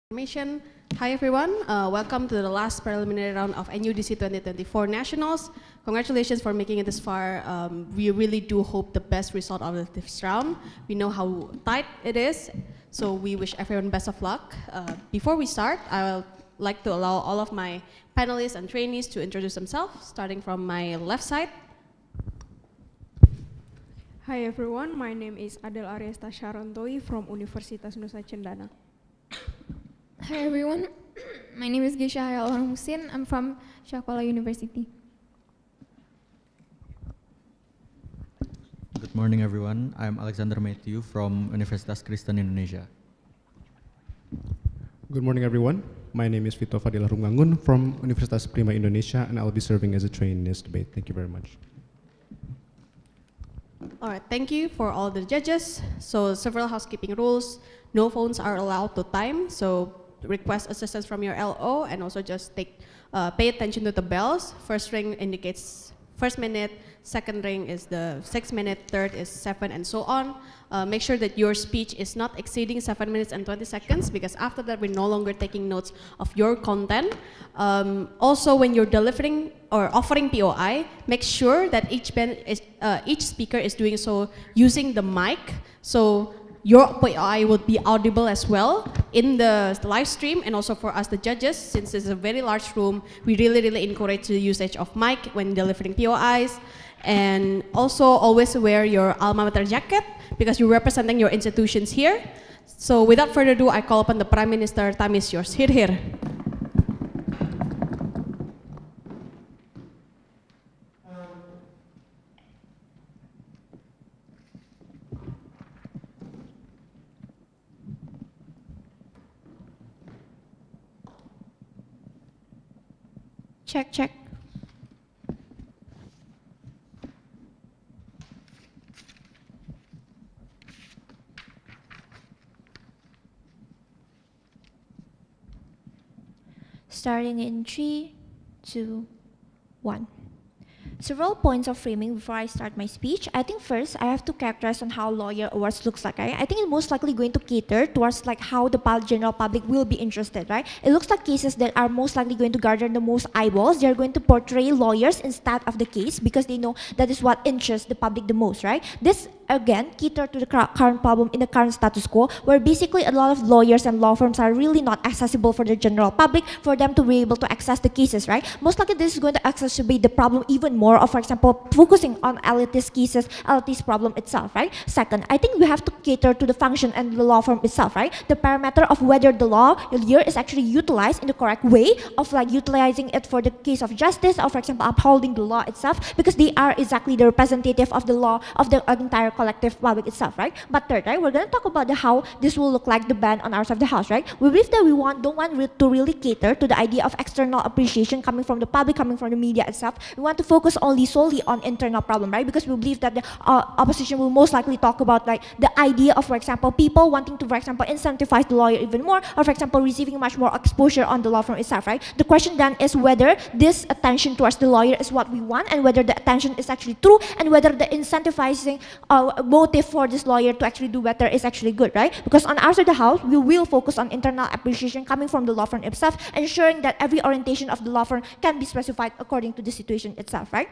Information. Hi everyone, welcome to the last preliminary round of NUDC 2024 Nationals. Congratulations for making it this far. We really do hope the best result of this round. We know how tight it is, so we wish everyone best of luck. Before we start, I would like to allow all of my panelists and trainees to introduce themselves, starting from my left side. Hi everyone, my name is Adel Ariesta Sharantoi from Universitas Nusa Cendana. Hi everyone, my name is Gisha Hayal Musin. I'm from Shakwala University. Good morning everyone, I'm Alexander Matthew from Universitas Kristen Indonesia. Good morning everyone, my name is Vito Fadila Rumgangun from Universitas Prima Indonesia, and I'll be serving as a trainee in this debate. Thank you very much. All right, thank you for all the judges. So several housekeeping rules. No phones are allowed to time, so request assistance from your LO, and also just pay attention to the bells. First ring indicates first minute, second ring is the 6 minute, third is 7, and so on. Make sure that your speech is not exceeding 7 minutes and 20 seconds, because after that we're no longer taking notes of your content. Also, when you're delivering or offering POI, make sure that each speaker is doing so using the mic, so your POI would be audible as well in the live stream, and also for us the judges, since it's a very large room, we really encourage the usage of mic when delivering POIs. And also always wear your alma mater jacket, because you're representing your institutions here. So without further ado, I call upon the Prime Minister. Time is yours. Here. Check. Starting in 3, 2, 1. Several points of framing before I start my speech. I think first I have to characterize on how lawyer awards looks like. Right? I think it's most likely going to cater towards like how the general public will be interested, right? It looks like cases that are most likely going to garner the most eyeballs. They're going to portray lawyers instead of the case, because they know that is what interests the public the most, right? This again cater to the current problem in the current status quo, where basically a lot of lawyers and law firms are really not accessible for the general public, for them to be able to access the cases, right? Most likely this is going to exacerbate the problem even more of, for example, focusing on elitist cases, elitist problem itself, right? Second, I think we have to cater to the function and the law firm itself, right? The parameter of whether the lawyer is actually utilized in the correct way, of like utilizing it for the case of justice, or for example upholding the law itself, because they are exactly the representative of the law of the entire collective public itself, right? But third, right, we're going to talk about how this will look like the ban on our side of the house, right? We believe that we don't want to really cater to the idea of external appreciation coming from the public, coming from the media itself. We want to focus solely on internal problem, right? Because we believe that the opposition will most likely talk about like the idea of, for example, people wanting to, for example, incentivize the lawyer even more, or for example, receiving much more exposure on the law firm itself, right? The question then is whether this attention towards the lawyer is what we want, and whether the attention is actually true, and whether the incentivizing motive for this lawyer to actually do better is actually good, right? Because on our side of the house, we will focus on internal appreciation coming from the law firm itself, ensuring that every orientation of the law firm can be specified according to the situation itself, right?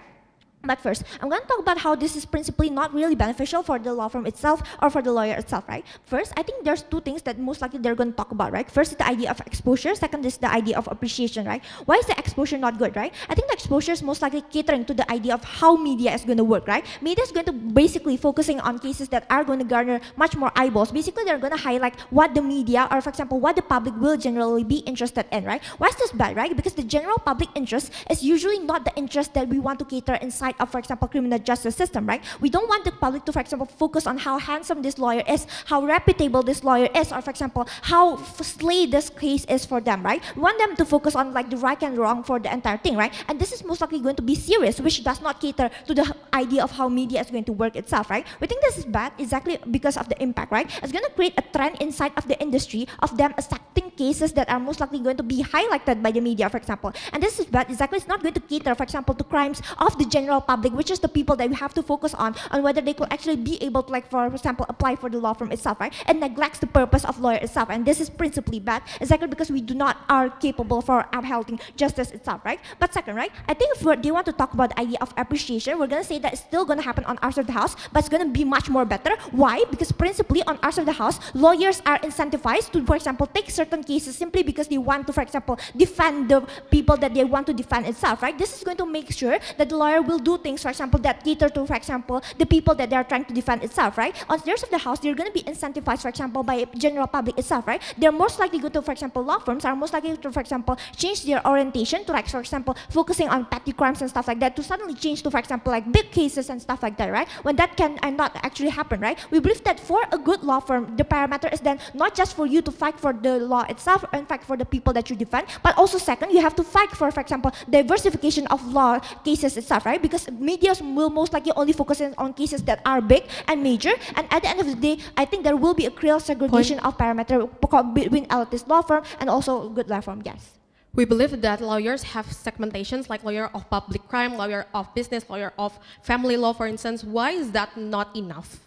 But first, I'm going to talk about how this is principally not really beneficial for the law firm itself or for the lawyer itself, right? First, I think there's two things that most likely they're going to talk about, right? First is the idea of exposure. Second is the idea of appreciation, right? Why is the exposure not good, right? I think the exposure is most likely catering to the idea of how media is going to work, right? Media is going to basically focusing on cases that are going to garner much more eyeballs. Basically, they're going to highlight what the media, or for example, what the public will generally be interested in, right? Why is this bad, right? Because the general public interest is usually not the interest that we want to cater inside of, for example, criminal justice system, right? We don't want the public to, for example, focus on how handsome this lawyer is, how reputable this lawyer is, or for example, how slay this case is for them, right? We want them to focus on like the right and wrong for the entire thing, right? And this is most likely going to be serious, which does not cater to the idea of how media is going to work itself, right? We think this is bad exactly because of the impact, right? It's going to create a trend inside of the industry of them affecting cases that are most likely going to be highlighted by the media, for example. And this is bad. Exactly, it's not going to cater, for example, to crimes of the general public, which is the people that we have to focus on whether they could actually be able to, like, for example, apply for the law firm itself, right? And neglects the purpose of lawyer itself. And this is principally bad, exactly because we do not are capable for upholding justice itself, right? But second, right, I think if they want to talk about the idea of appreciation, we're going to say that it's still going to happen on our side of the house, but it's going to be much more better. Why? Because principally on our side of the house, lawyers are incentivized to, for example, take certain cases simply because they want to, for example, defend the people that they want to defend itself, right? This is going to make sure that the lawyer will do things, for example, that cater to, for example, the people that they are trying to defend itself, right? On the rest of the house, they're going to be incentivized, for example, by general public itself, right? They're most likely going to, for example, law firms are most likely to, for example, change their orientation to, like, for example, focusing on petty crimes and stuff like that, to suddenly change to, for example, like big cases and stuff like that, right? When that can not actually happen, right? We believe that for a good law firm, the parameter is then not just for you to fight for the law itself, in fact, for the people that you defend, but also second, you have to fight for example, diversification of law cases itself, right? Because media will most likely only focus on cases that are big and major, and at the end of the day, I think there will be a clear segregation of parameter between elitist law firm and also good law firm, yes. We believe that lawyers have segmentations like lawyer of public crime, lawyer of business, lawyer of family law, for instance. Why is that not enough?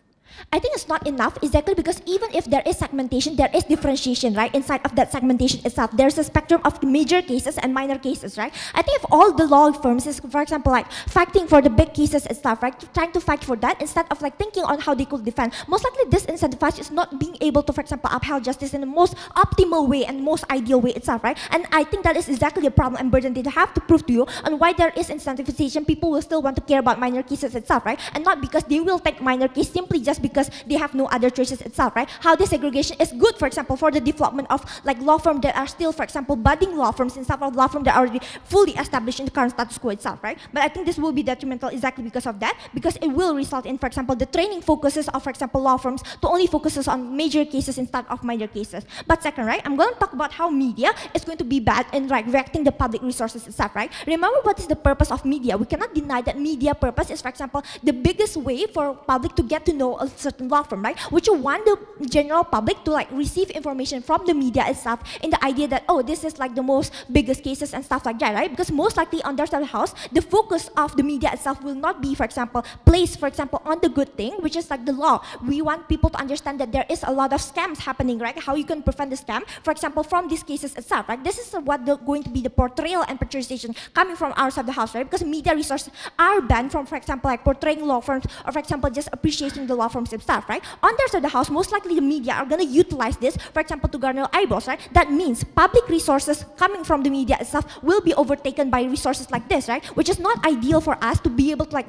I think it's not enough exactly because even if there is segmentation, there is differentiation, right? Inside of that segmentation itself, there's a spectrum of major cases and minor cases, right? I think if all the law firms is, for example, like fighting for the big cases and stuff, right? Trying to fight for that instead of like thinking on how they could defend, most likely this incentivized is not being able to, for example, uphold justice in the most optimal way and most ideal way itself, right? And I think that is exactly the problem and burden they have to prove to you on why there is incentivization. People will still want to care about minor cases itself, right? And not because they will take minor case simply just because they have no other choices itself, right? How this segregation is good, for example, for the development of like law firms that are still, for example, budding law firms instead of law firms that are already fully established in the current status quo itself, right? But I think this will be detrimental exactly because of that, because it will result in, for example, the training focuses of, for example, law firms to only focuses on major cases instead of minor cases. But second, right, I'm going to talk about how media is going to be bad in like directing the public resources itself, right? Remember what is the purpose of media? We cannot deny that media purpose is, for example, the biggest way for public to get to know a certain law firm, right? Which you want the general public to like receive information from the media itself in the idea that, oh, this is like the most biggest cases and stuff like that, right? Because most likely on their side of the house, the focus of the media itself will not be, for example, placed, for example, on the good thing, which is like the law. We want people to understand that there is a lot of scams happening, right? How you can prevent the scam, for example, from these cases itself, right? This is what going to be the portrayal and portrayal coming from our side of the house, right? Because media resources are banned from, for example, like portraying law firms or, for example, just appreciating the law firms itself, right? On their side of the house, most likely the media are going to utilize this, for example, to garner eyeballs, right? That means public resources coming from the media itself will be overtaken by resources like this, right? Which is not ideal for us to be able to like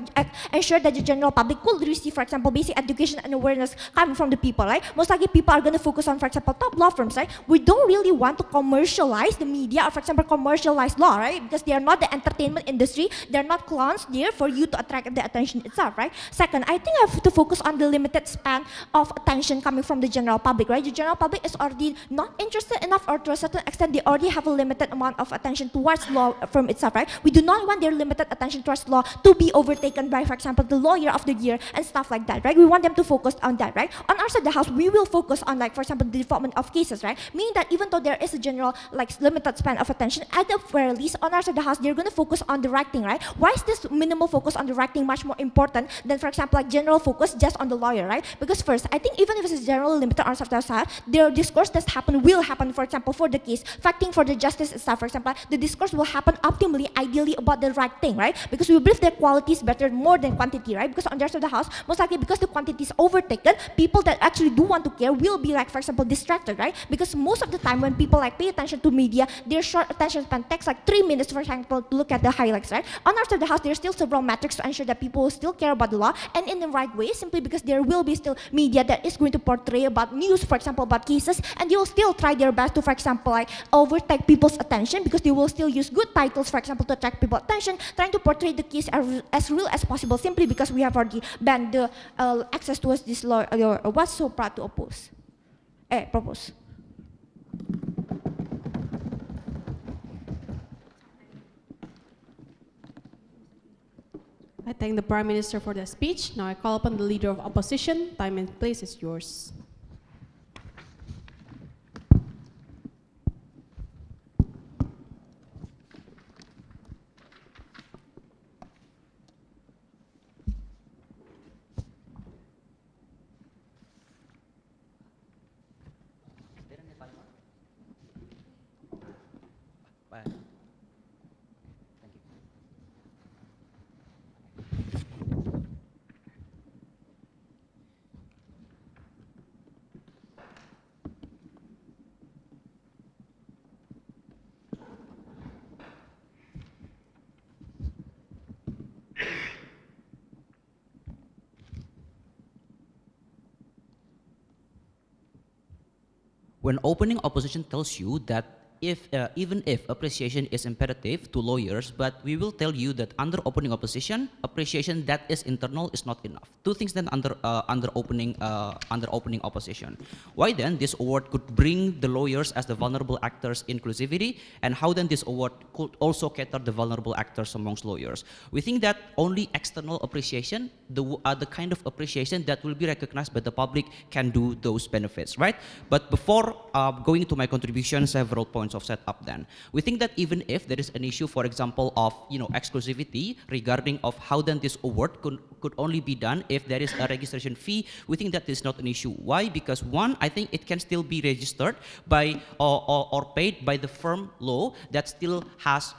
ensure that the general public will receive, for example, basic education and awareness coming from the people, right? Most likely people are going to focus on, for example, top law firms, right? We don't really want to commercialize the media or, for example, commercialize law, right? Because they are not the entertainment industry. They're not clowns there for you to attract the attention itself, right? Second, I think I have to focus on the limited span of attention coming from the general public, right? The general public is already not interested enough, or to a certain extent, they already have a limited amount of attention towards law firm itself, right? We do not want their limited attention towards law to be overtaken by, for example, the lawyer of the year and stuff like that, right? We want them to focus on that, right? On our side of the house, we will focus on, like, for example, the development of cases, right? Meaning that even though there is a general, like, limited span of attention, at the very least, on our side of the house, they're going to focus on the right thing, right? Why is this minimal focus on the right thing much more important than, for example, like general focus just on the lawyer, right? Because first, I think even if it's generally limited on our side of the house, their discourse that will happen, for example, for the case, fighting for the justice itself, for example, the discourse will happen optimally, ideally about the right thing, right? Because we believe that quality is better more than quantity, right? Because on the rest of the house, most likely because the quantity is overtaken, people that actually do want to care will be, like, for example, distracted, right? Because most of the time when people like pay attention to media, their short attention span takes like 3 minutes, for example, to look at the highlights, right? On our side of the house, there's still several metrics to ensure that people will still care about the law and in the right way, simply because there will be still media that is going to portray about news, for example, about cases, and they will still try their best to, for example, like overtake people's attention, because they will still use good titles, for example, to attract people's attention, trying to portray the case as real as possible, simply because we have already banned the access towards this law, was so proud to propose. I thank the Prime Minister for the speech. Now I call upon the Leader of Opposition. Time and place is yours. when opening opposition tells you that even if appreciation is imperative to lawyers, but we will tell you that under opening opposition, appreciation that is internal is not enough. Two things then under opening opposition. Why then this award could bring the lawyers as the vulnerable actors inclusivity, and how then this award could also cater the vulnerable actors amongst lawyers. We think that only external appreciation, the kind of appreciation that will be recognized by the public, can do those benefits, right? But before going to my contribution, several points of setup then. We think that even if there is an issue, for example, of exclusivity regarding of how then this award could only be done if there is a registration fee, we think that is not an issue. Why? Because one, I think it can still be registered by or paid by the firm law that still has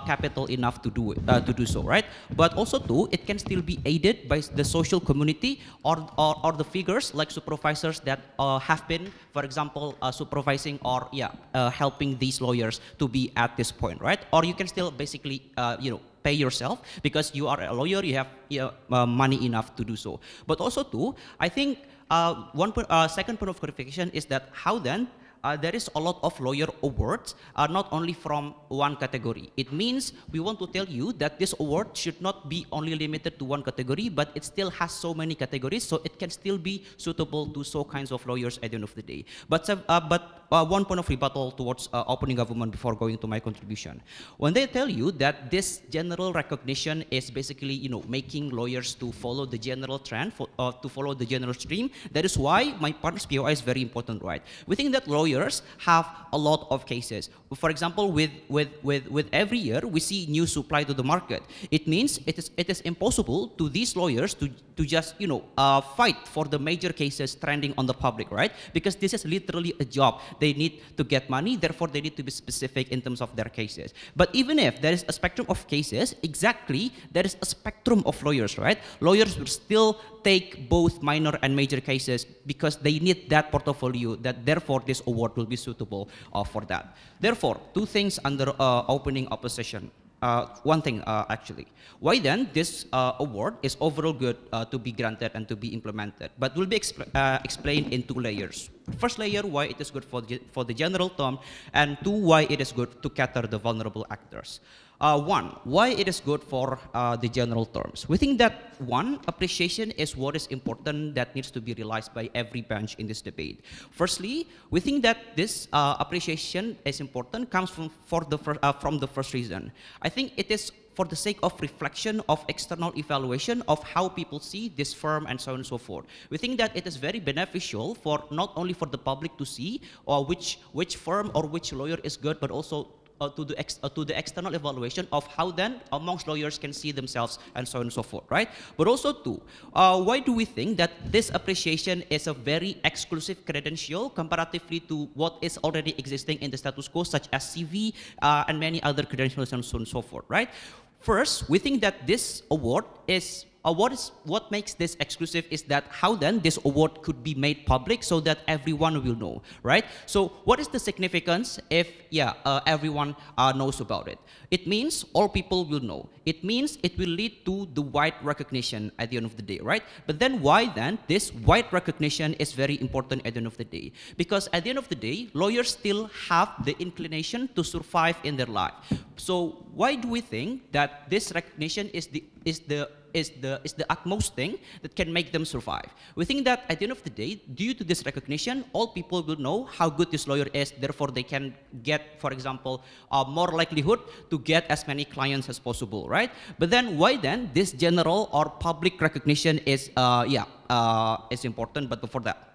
capital enough to do so, right? But also two, it can still be aided by the social community or the figures like supervisors that have been, for example, supervising or helping these lawyers to be at this point, right? Or you can still basically pay yourself because you are a lawyer, you have money enough to do so. But also too, I think second point of clarification is that how then there is a lot of lawyer awards, not only from one category. It means we want to tell you that this award should not be only limited to one category, but it still has so many categories, so it can still be suitable to so kinds of lawyers at the end of the day. But one point of rebuttal towards opening government before going to my contribution. When they tell you that this general recognition is basically making lawyers to follow the general trend, to follow the general stream, that is why my partner's POI is very important, right? We think that lawyers have a lot of cases. For example, with every year we see new supply to the market. It means it is impossible to these lawyers to just fight for the major cases trending on the public, right? Because this is literally a job. They need to get money, therefore they need to be specific in terms of their cases. But even if there is a spectrum of cases, exactly there is a spectrum of lawyers, right? Lawyers will still take both minor and major cases because they need that portfolio, that therefore this award will be suitable for that. Therefore, two things under opening opposition. One thing actually. Why then this award is overall good to be granted and to be implemented, but will be explained in two layers. First layer, why it is good for the general term, and two, why it is good to cater the vulnerable actors. One, why it is good for the general terms. We think that one, appreciation is what is important that needs to be realized by every bench in this debate. Firstly, we think that this appreciation is important comes from the first reason. I think it is for the sake of reflection of external evaluation of how people see this firm and so on and so forth. We think that it is very beneficial for not only for the public to see which firm or which lawyer is good, but also to the external evaluation of how then amongst lawyers can see themselves and so on and so forth, right? But also too, why do we think that this appreciation is a very exclusive credential comparatively to what is already existing in the status quo, such as CV and many other credentials and so on and so forth, right? First, we think that this award is what makes this exclusive is that how then this award could be made public so that everyone will know, right? So what is the significance if everyone knows about it? It means all people will know. It means it will lead to the wide recognition at the end of the day, right? But then why then this wide recognition is very important at the end of the day? Because at the end of the day, lawyers still have the inclination to survive in their life. So why do we think that this recognition is the utmost thing that can make them survive? We think that at the end of the day, due to this recognition, all people will know how good this lawyer is, therefore they can get, for example, more likelihood to get as many clients as possible, right? But then why then this general or public recognition is important, but before that.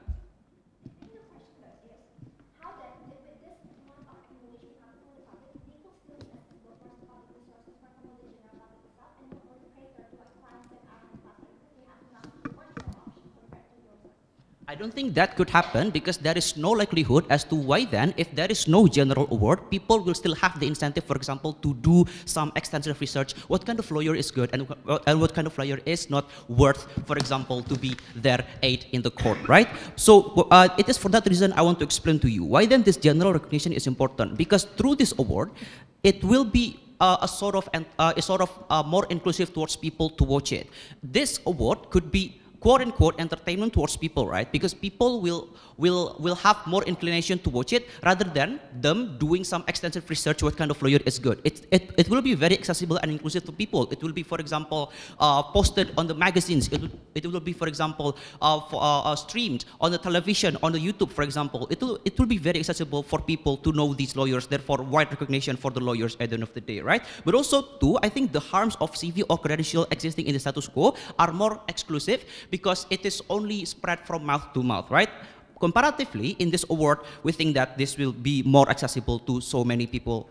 I don't think that could happen because there is no likelihood as to why then, if there is no general award, people will still have the incentive, for example, to do some extensive research. What kind of lawyer is good and what kind of lawyer is not worth, for example, to be their aid in the court, right? So it is for that reason I want to explain to you why then this general recognition is important, because through this award, it will be a sort of more inclusive towards people to watch it. This award could be quote unquote entertainment towards people, right? Because people will have more inclination to watch it rather than them doing some extensive research what kind of lawyer is good. It will be very accessible and inclusive to people. It will be, for example, posted on the magazines. It will be, for example, streamed on the television, on the YouTube, for example. It will be very accessible for people to know these lawyers, therefore wide recognition for the lawyers at the end of the day, right? But also, too, I think the harms of CV or credential existing in the status quo are more exclusive because it is only spread from mouth to mouth, right? Comparatively, in this award, we think that this will be more accessible to so many people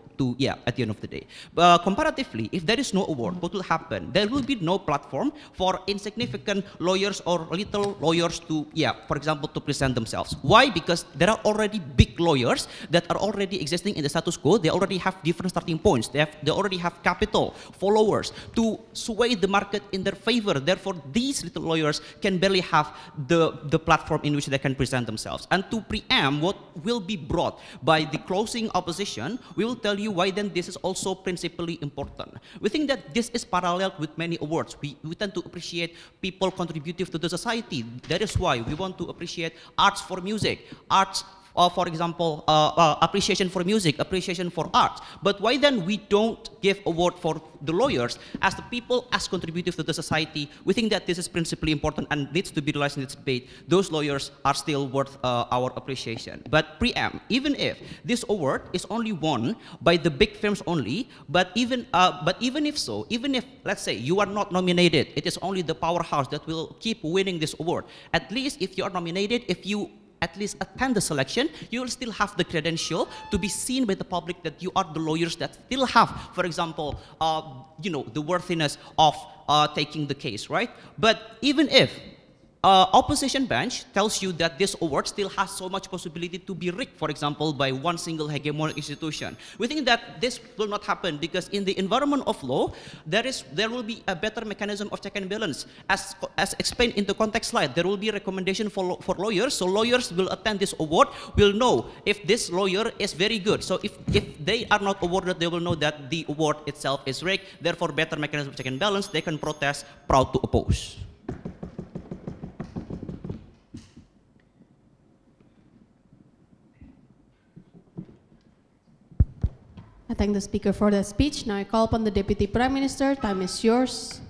at the end of the day. But comparatively, if there is no award, what will happen? There will be no platform for insignificant lawyers or little lawyers to, for example, to present themselves. Why? Because there are already big lawyers that are already existing in the status quo. They already have different starting points. They already have capital, followers to sway the market in their favor. Therefore, these little lawyers can barely have the platform in which they can present themselves. And to preempt what will be brought by the closing opposition, we will tell you why then this is also principally important. We think that this is parallel with many awards. We tend to appreciate people contributive to the society. That is why we want to appreciate arts for music, arts for example, appreciation for music, appreciation for arts. But why then we don't give award for the lawyers as the people as contributive to the society? We think that this is principally important and needs to be realized in this debate. Those lawyers are still worth our appreciation. But preempt, even if this award is only won by the big firms only, but even if so, even if, let's say, you are not nominated, it is only the powerhouse that will keep winning this award. At least if you are nominated, if you at least attend the selection, you will still have the credential to be seen by the public that you are the lawyers that still have, for example, the worthiness of taking the case, right? But even if opposition bench tells you that this award still has so much possibility to be rigged, for example, by one single hegemonic institution. We think that this will not happen because in the environment of law, there will be a better mechanism of check and balance. As explained in the context slide, there will be a recommendation for lawyers, so lawyers will attend this award, will know if this lawyer is very good. So if they are not awarded, they will know that the award itself is rigged, therefore better mechanism of check and balance, they can protest, proud to oppose. I thank the speaker for that speech. Now I call upon the Deputy Prime Minister. Time is yours.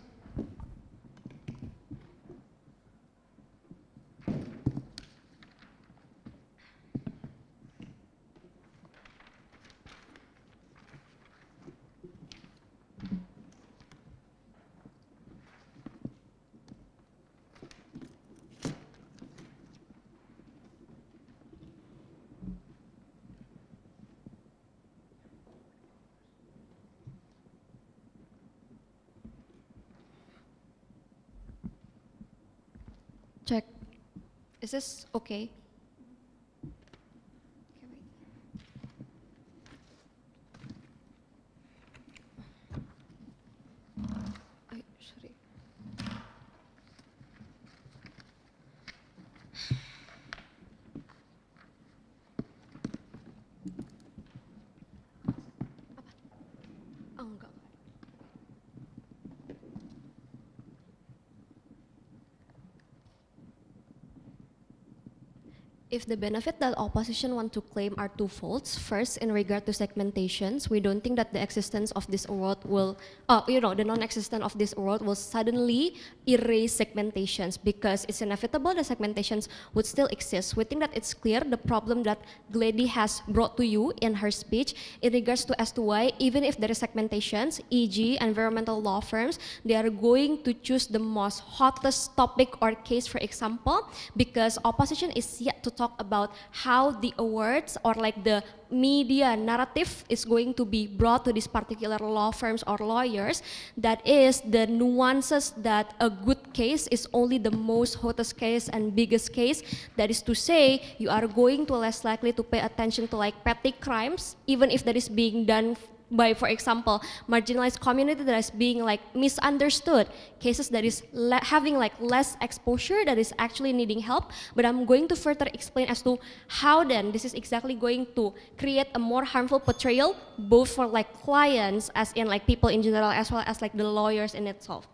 Check. Is this okay? Sorry. Oh, enggak. If the benefit that opposition want to claim are twofold, first, in regard to segmentations, we don't think that the existence of this award will, the non-existence of this award will suddenly erase segmentations because it's inevitable that segmentations would still exist. We think that it's clear the problem that Glady has brought to you in her speech in regards to as to why, even if there is segmentations, e.g. environmental law firms, they are going to choose the most hottest topic or case, for example, because opposition is yet to talk about how the awards or like the media narrative is going to be brought to these particular law firms or lawyers. That is the nuances that a good case is only the most hottest case and biggest case. That is to say, you are going to less likely to pay attention to like petty crimes, even if that is being done by, for example, marginalized community that is being like misunderstood, cases that is having like less exposure, that is actually needing help. But I'm going to further explain as to how then this is exactly going to create a more harmful portrayal, both for like clients as in like people in general, as well as like the lawyers in itself.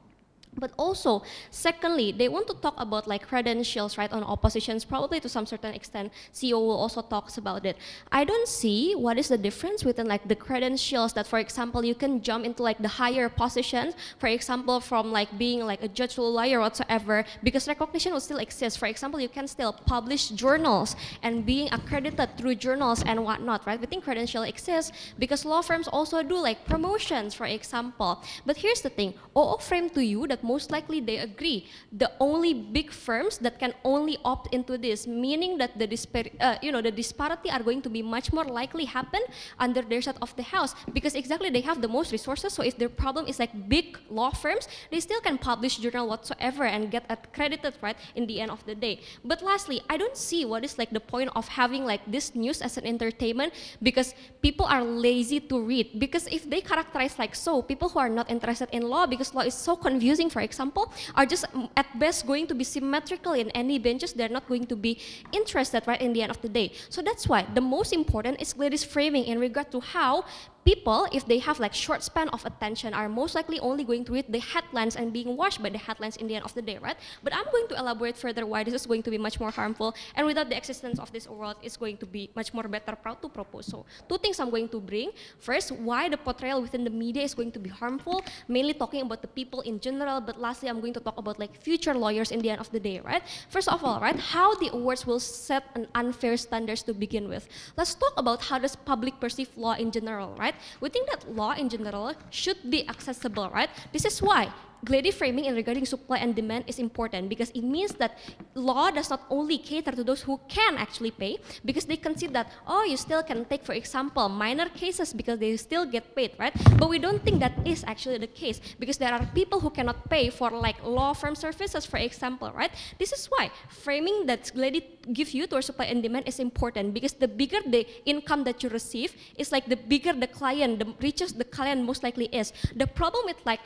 But also, secondly, they want to talk about like credentials, right, on oppositions, probably to some certain extent. CEO will also talks about it. I don't see what is the difference within like the credentials that, for example, you can jump into like the higher positions, for example, from like being like a judge or lawyer whatsoever, because recognition will still exist. For example, you can still publish journals and being accredited through journals and whatnot, right? We think credential exists because law firms also do like promotions, for example. But here's the thing, OO frame to you that most likely they agree. The only big firms that can only opt into this, meaning that the disparity are going to be much more likely happen under their side of the house, because exactly they have the most resources. So if their problem is like big law firms, they still can publish journal whatsoever and get accredited, right, in the end of the day. But lastly, I don't see what is like the point of having like this news as an entertainment, because people are lazy to read. Because if they characterize like so, people who are not interested in law because law is so confusing, for example, are just at best going to be symmetrical in any benches. They're not going to be interested, right, in the end of the day. So that's why the most important is Gladys framing in regard to how people, if they have like short span of attention, are most likely only going to read the headlines and being washed by the headlines in the end of the day, right? But I'm going to elaborate further why this is going to be much more harmful, and without the existence of this award, it's going to be much more better proud to propose. So two things I'm going to bring. First, why the portrayal within the media is going to be harmful, mainly talking about the people in general, but lastly, I'm going to talk about like future lawyers in the end of the day, right? First of all, right, how the awards will set an unfair standards to begin with. Let's talk about how does public perceive law in general, right? We think that law in general should be accessible, right? This is why Glady framing in regarding supply and demand is important, because it means that law does not only cater to those who can actually pay, because they consider that, oh, you still can take, for example, minor cases because they still get paid, right? But we don't think that is actually the case, because there are people who cannot pay for like law firm services, for example, right? This is why framing that Glady gives you towards supply and demand is important, because the bigger the income that you receive is like the bigger the client, the richer the client most likely is. The problem with like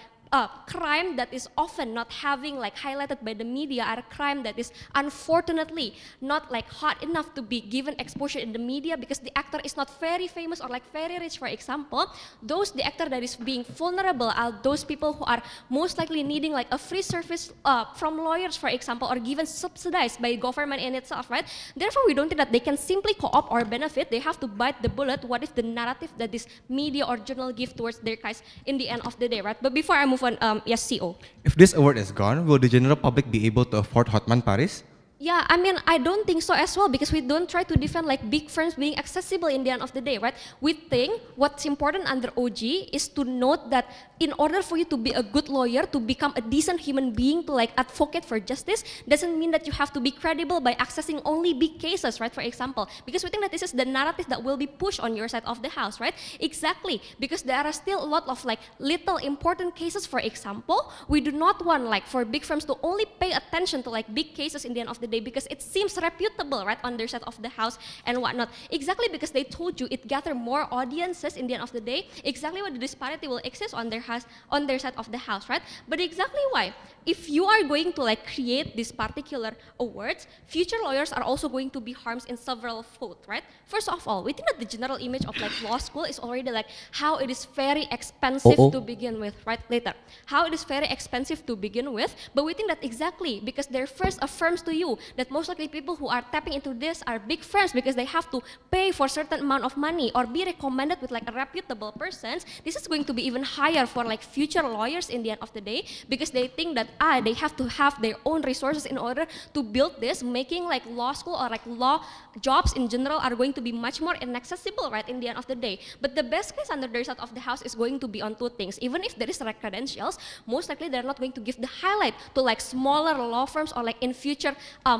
crime that is often not having like highlighted by the media are a crime that is unfortunately not like hot enough to be given exposure in the media, because the actor is not very famous or like very rich, for example. The actor that is being vulnerable are those people who are most likely needing like a free service from lawyers, for example, or given subsidized by government in itself, right? Therefore, we don't think that they can simply co-opt or benefit. They have to bite the bullet. What is the narrative that this media or journal give towards their case in the end of the day, right? But before I move on, yes, CO. If this award is gone, will the general public be able to afford Hotman Paris? Yeah, I mean, I don't think so as well, because we don't try to defend like big firms being accessible in the end of the day, right? We think what's important under OG is to note that in order for you to be a good lawyer, to become a decent human being, to like advocate for justice, doesn't mean that you have to be credible by accessing only big cases, right? For example, because we think that this is the narrative that will be pushed on your side of the house, right? Exactly, because there are still a lot of like little important cases, for example. We do not want like for big firms to only pay attention to like big cases in the end of the day, because it seems reputable, right, on their side of the house and whatnot. Exactly, because they told you it gather more audiences in the end of the day. Exactly what the disparity will exist on their house, on their side of the house, right? But exactly why, if you are going to like create these particular awards, future lawyers are also going to be harmed in several folds, right? First of all, we think that the general image of like law school is already like how it is very expensive to begin with, right? Later, how it is very expensive to begin with, but we think that exactly because their first affirms to you that most likely people who are tapping into this are big firms, because they have to pay for certain amount of money or be recommended with like a reputable persons. This is going to be even higher for like future lawyers in the end of the day, because they think that they have to have their own resources in order to build this, making like law school or like law jobs in general are going to be much more inaccessible, right, in the end of the day. But the best case under their side of the house is going to be on two things. Even if there is like credentials, most likely they're not going to give the highlight to like smaller law firms or like in future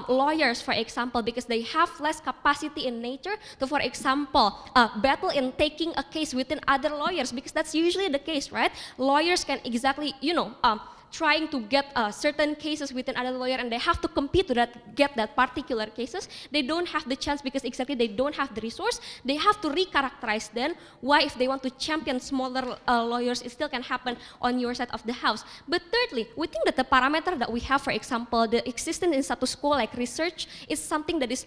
lawyers, for example, because they have less capacity in nature to, for example, battle in taking a case within other lawyers, because that's usually the case, right? Lawyers can exactly, trying to get certain cases within other lawyer, and they have to compete to get that particular cases. They don't have the chance because exactly they don't have the resource. They have to recharacterize then why if they want to champion smaller lawyers, it still can happen on your side of the house. But thirdly, we think that the parameter that we have, for example, the existence in status quo like research is something that is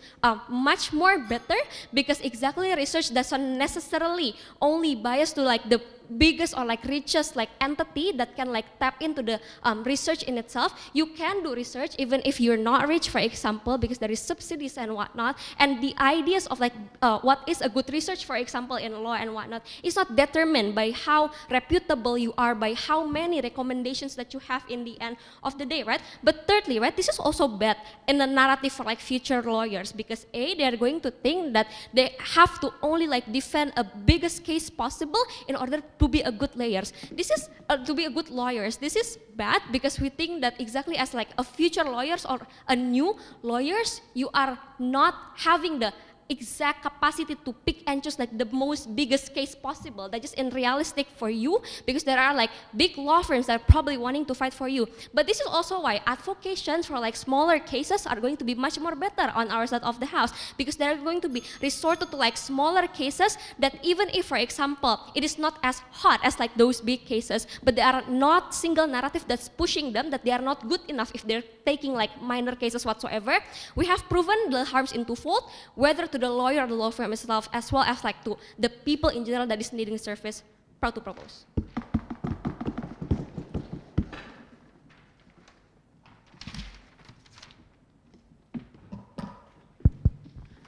much more better, because exactly research doesn't necessarily only bias to like the biggest or like richest like entity that can like tap into the research in itself. You can do research even if you're not rich, for example, because there is subsidies and whatnot. And the ideas of like what is a good research, for example, in law and whatnot, is not determined by how reputable you are, by how many recommendations that you have in the end of the day, right? But thirdly, right, this is also bad in the narrative for like future lawyers, because they are going to think that they have to only like defend a biggest case possible in order to be a good lawyers. This is to be a good lawyers. This is bad because we think that exactly as like a future lawyers or a new lawyers, you are not having the exact capacity to pick and choose like the most biggest case possible. That is unrealistic for you, because there are like big law firms that are probably wanting to fight for you. But this is also why advocations for like smaller cases are going to be much more better on our side of the house, because they're going to be resorted to like smaller cases that even if, for example, it is not as hot as like those big cases, but there are not single narrative that's pushing them that they are not good enough if they're taking like minor cases whatsoever. We have proven the harms in twofold, whether to the lawyer or the law firm itself, as well as like to the people in general that is needing service. Proud to propose.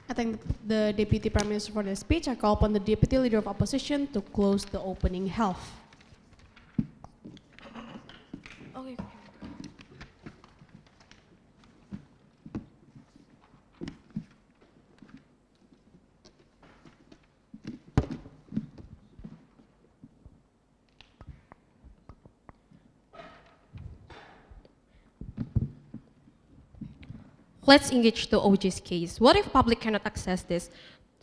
I thank the Deputy Prime Minister for the speech. I call upon the Deputy Leader of Opposition to close the opening health. Okay. Let's engage the OG's case. What if public cannot access this?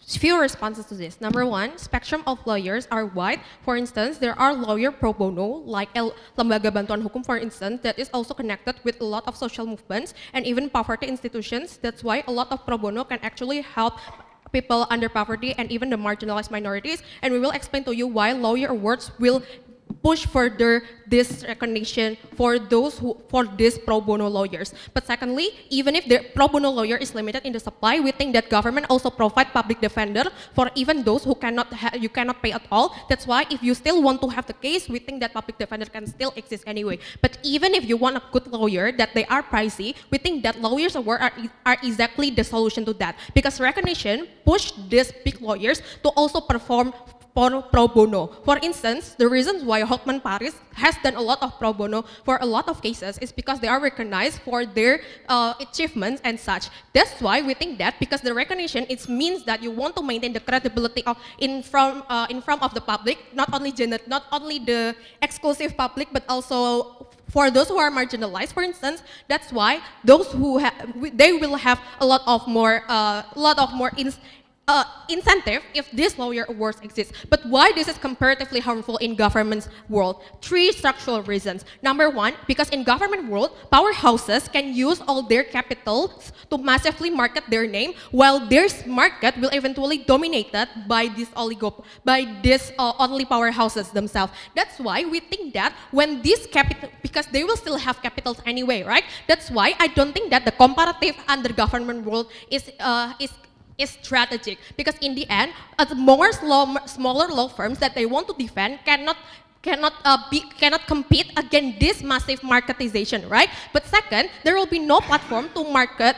Few responses to this. Number one, spectrum of lawyers are wide. For instance, there are lawyer pro bono, like Lembaga Bantuan Hukum, for instance, that is also connected with a lot of social movements and even poverty institutions. That's why a lot of pro bono can actually help people under poverty and even the marginalized minorities. And we will explain to you why lawyer awards will push further this recognition for these pro bono lawyers. But secondly, even if the pro bono lawyer is limited in the supply, we think that government also provide public defender for even those who cannot pay at all. That's why if you still want to have the case, we think that public defender can still exist anyway. But even if you want a good lawyer that they are pricey, we think that lawyers award are exactly the solution to that, because recognition push these big lawyers to also perform pro bono. For instance, the reasons why Hotman Paris has done a lot of pro bono for a lot of cases is because they are recognized for their achievements and such. That's why we think that, because the recognition, it means that you want to maintain the credibility of in front of the public, not only the exclusive public, but also for those who are marginalized, for instance. That's why those who they will have a lot of more incentive if this lawyer awards exist. But why this is comparatively harmful in government's world? Three structural reasons. Number one, because in government world, powerhouses can use all their capitals to massively market their name, while their market will eventually dominated by this only powerhouses themselves. That's why we think that when this capital, because they will still have capitals anyway, right? That's why I don't think that the comparative under government world is strategic, because in the end, smaller law firms that they want to defend cannot compete against this massive marketization, right? But second, there will be no platform to market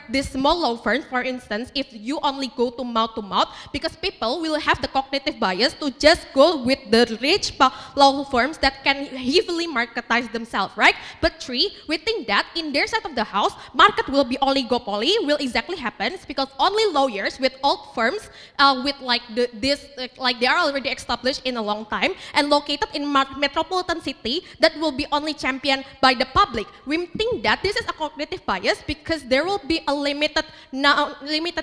these small law firms, for instance, if you only go to mouth, because people will have the cognitive bias to just go with the rich law firms that can heavily marketize themselves, right? But three, we think that in their side of the house, market will be oligopoly, will exactly happen because only lawyers with old firms, with they are already established in a long time and located in metropolitan city, that will be only championed by the public. We think that this is a cognitive bias because there will be a limited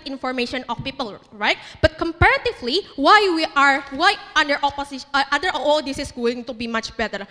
information of people, right? But comparatively, why under all this is going to be much better?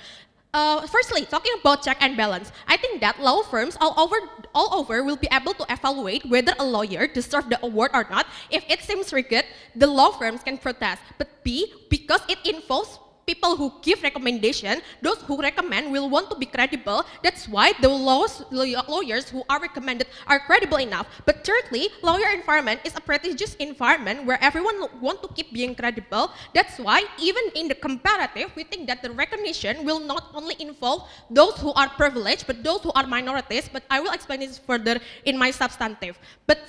Firstly, talking about check and balance, I think that law firms all over will be able to evaluate whether a lawyer deserves the award or not. If it seems rigged, the law firms can protest. But B, because it involves people who give recommendation, those who recommend will want to be credible. That's why the lawyers who are recommended are credible enough. But thirdly, lawyer environment is a prestigious environment where everyone want to keep being credible. That's why even in the comparative, we think that the recognition will not only involve those who are privileged, but those who are minorities. But I will explain this further in my substantive. But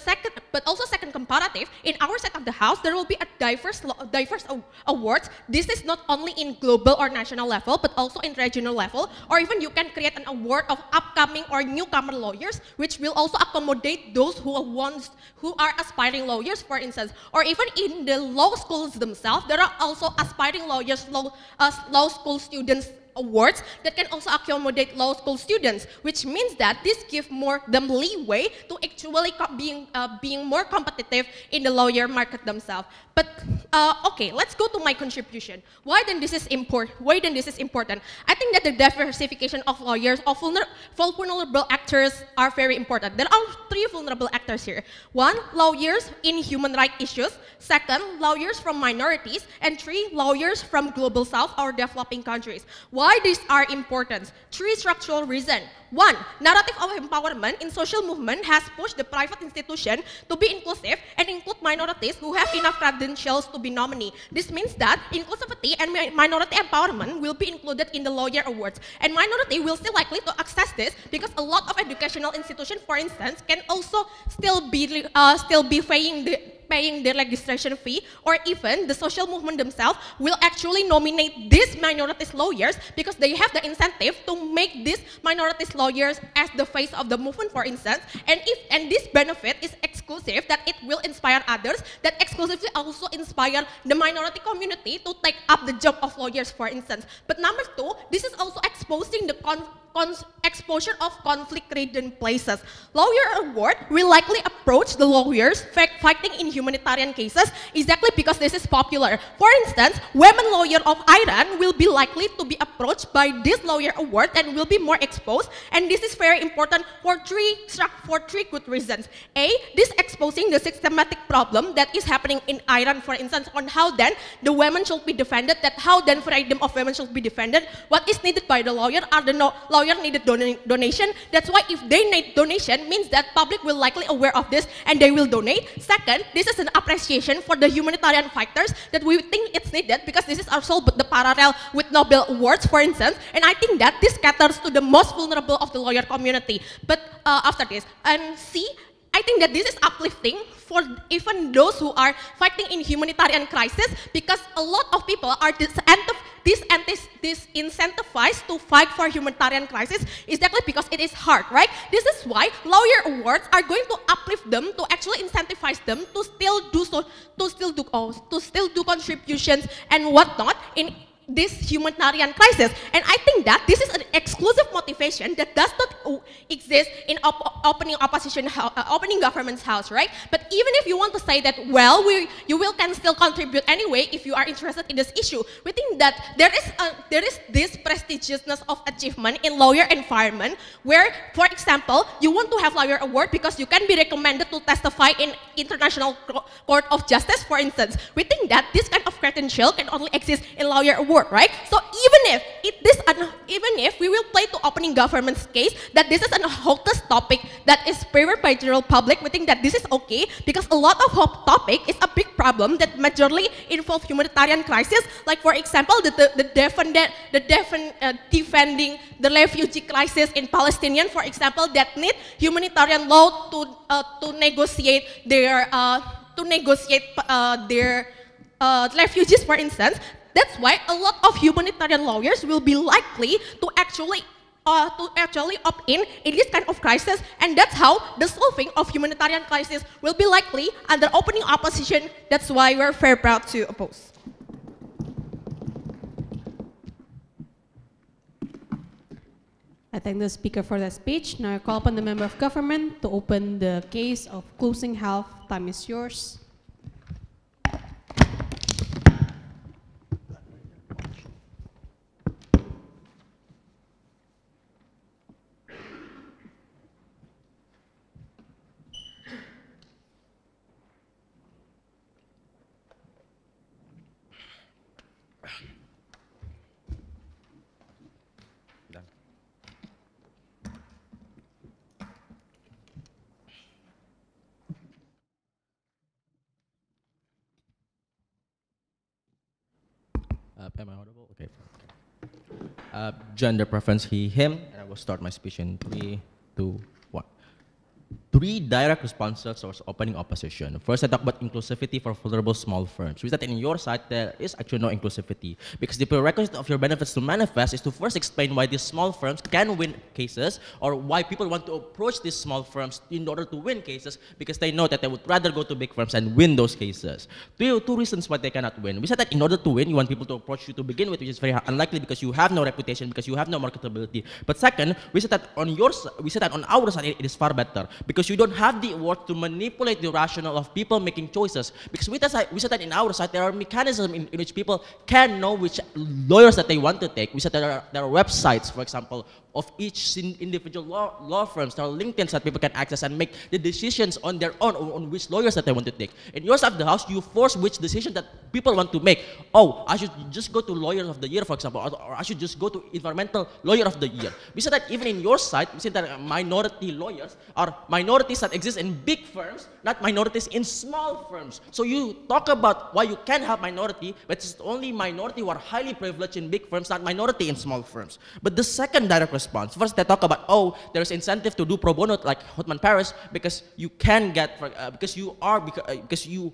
also second comparative, in our side of the house, there will be a diverse awards. This is not only in global or national level, but also in regional level, or even you can create an award of upcoming or newcomer lawyers, which will also accommodate those who are aspiring lawyers, for instance, or even in the law schools themselves, there are also aspiring lawyers, law school students awards that can also accommodate law school students, which means that this gives them leeway to actually being more competitive in the lawyer market themselves. But okay, let's go to my contribution. Why then this is important? I think that the diversification of lawyers of vulnerable actors are very important. There are 3 vulnerable actors here. 1, lawyers in human rights issues. 2nd, lawyers from minorities. And 3, lawyers from global south or developing countries. Why these are important? 3 structural reasons. 1, narrative of empowerment in social movement has pushed the private institution to be inclusive and include minorities who have enough credentials to be nominee. This means that inclusivity and minority empowerment will be included in the lawyer awards. And minority will still likely to access this because a lot of educational institutions, for instance, can also still be paying their registration fee, or even the social movement themselves will actually nominate these minorities lawyers because they have the incentive to make these minorities lawyers as the face of the movement, for instance. And this benefit is exclusive, that it will inspire others, that exclusively also inspire the minority community to take up the job of lawyers, for instance. But number 2, this is also exposing the exposure of conflict-ridden places. Lawyer award will likely approach the lawyers fighting in humanitarian cases exactly because this is popular. For instance, women lawyer of Iran will be likely to be approached by this lawyer award and will be more exposed. And this is very important for three good reasons. A, this exposing the systematic problem that is happening in Iran, for instance, on how then the women should be defended, that how then freedom of women should be defended. What is needed by the lawyer are the lawyer needed donation. That's why if they need donation, means that public will likely aware of this and they will donate. Second, this is an appreciation for the humanitarian fighters that we think it's needed because this is also the parallel with Nobel Awards, for instance. And I think that this caters to the most vulnerable of the lawyer community. But after this, and C, I think that this is uplifting for even those who are fighting in humanitarian crisis, because a lot of people are disincentivized to fight for humanitarian crisis exactly because it is hard, right? This is why lawyer awards are going to uplift them, to actually incentivize them to still do contributions and whatnot in this humanitarian crisis. And I think that this is an exclusive motivation that does not exist in opening government's house, right? But even if you want to say that, well, you can still contribute anyway if you are interested in this issue, we think that there is this prestigiousness of achievement in lawyer environment where, for example, you want to have lawyer award because you can be recommended to testify in international court of justice, for instance. We think that this kind of credential can only exist in lawyer award, right? So even if we will play to opening government's case that this is an hottest topic that is favored by general public, we think that this is okay because a lot of hot topic is a big problem that majorly involve humanitarian crisis, like for example defending the refugee crisis in Palestinian, for example, that need humanitarian law to negotiate their refugees, for instance. That's why a lot of humanitarian lawyers will be likely to actually opt in this kind of crisis, and that's how the solving of humanitarian crisis will be likely under opening opposition. That's why we're very proud to oppose. I thank the speaker for that speech. Now I call upon the member of government to open the case of closing half. Time is yours. Am I audible? Okay. Gender preference, he, him, and I will start my speech in 3, 2, 1. 3 direct responses towards opening opposition. First, I talk about inclusivity for vulnerable small firms. Which that in your side, there is actually no inclusivity. Because the prerequisite of your benefits to manifest is to first explain why these small firms can win cases, or why people want to approach these small firms in order to win cases, because they know that they would rather go to big firms and win those cases. Two reasons why they cannot win. We said that in order to win, you want people to approach you to begin with, which is very unlikely because you have no reputation, because you have no marketability. But second, we said that on our side, it is far better, because you don't have the work to manipulate the rationale of people making choices. Because we said that in our side, there are mechanisms in which people can know which lawyers that they want to take. We said that there are websites, for example, of each individual law firms. There are LinkedIn's that people can access and make the decisions on their own on which lawyers that they want to take. In your side of the house, you force which decision that people want to make. Oh, I should just go to Lawyer of the Year, for example, or I should just go to Environmental Lawyer of the Year. We said that even in your side, we said that minority lawyers are minorities that exist in big firms, not minorities in small firms. So you talk about why you can have minority, but it's only minority who are highly privileged in big firms, not minority in small firms. But the second direct response, first they talk about, oh, there's incentive to do pro bono like Hotman Paris because you can get, because you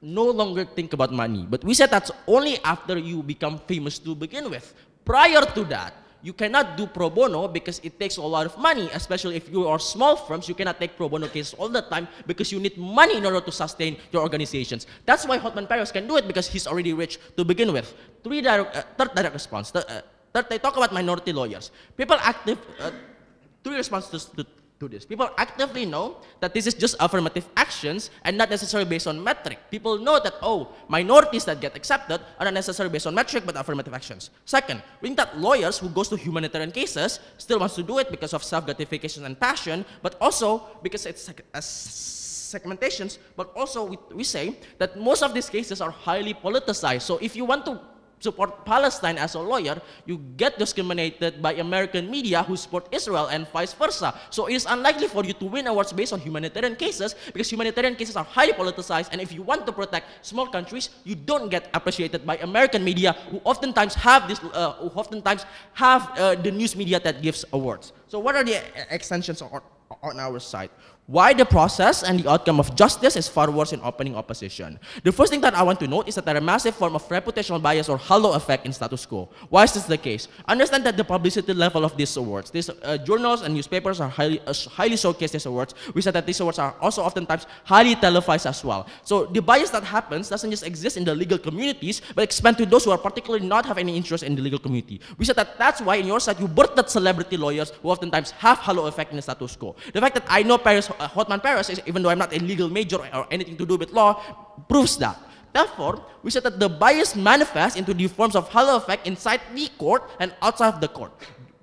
no longer think about money. But we said that's only after you become famous to begin with. Prior to that, you cannot do pro bono because it takes a lot of money, especially if you are small firms. You cannot take pro bono cases all the time because you need money in order to sustain your organizations. That's why Hotman Paris can do it, because he's already rich to begin with. Third direct response. Third, they talk about minority lawyers. People three responses to this. People actively know that this is just affirmative actions and not necessarily based on metric. People know that, oh, minorities that get accepted are not necessarily based on metric but affirmative actions. Second, we think that lawyers who goes to humanitarian cases still wants to do it because of self-gratification and passion, but also because it's segmentations, but also we say that most of these cases are highly politicized. So if you want to support Palestine as a lawyer, you get discriminated by American media who support Israel and vice versa. So it is unlikely for you to win awards based on humanitarian cases, because humanitarian cases are highly politicized, and if you want to protect small countries, you don't get appreciated by American media who oftentimes have the news media that gives awards. So what are the extensions on our side? Why the process and the outcome of justice is far worse in opening opposition. The first thing that I want to note is that there are a massive form of reputational bias or halo effect in status quo. Why is this the case? Understand that the publicity level of these awards, these journals and newspapers are highly showcase these awards. We said that these awards are also oftentimes highly televised as well. So the bias that happens doesn't just exist in the legal communities, but expand to those who are particularly not have any interest in the legal community. We said that that's why in your side you birthed that celebrity lawyers who oftentimes have halo effect in the status quo. The fact that I know Hotman Paris, even though I'm not a legal major or anything to do with law, proves that. Therefore, we said that the bias manifests into the forms of halo effect inside the court and outside of the court.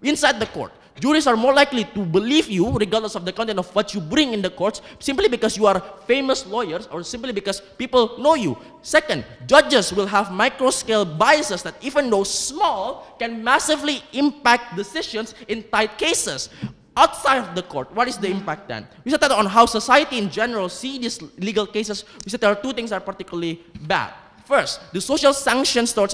Inside the court, juries are more likely to believe you regardless of the content of what you bring in the courts, simply because you are famous lawyers or simply because people know you. Second, judges will have micro-scale biases that, even though small, can massively impact decisions in tight cases. Outside of the court, what is the impact then? We said that on how society in general see these legal cases, we said there are two things that are particularly bad. First, the social sanctions towards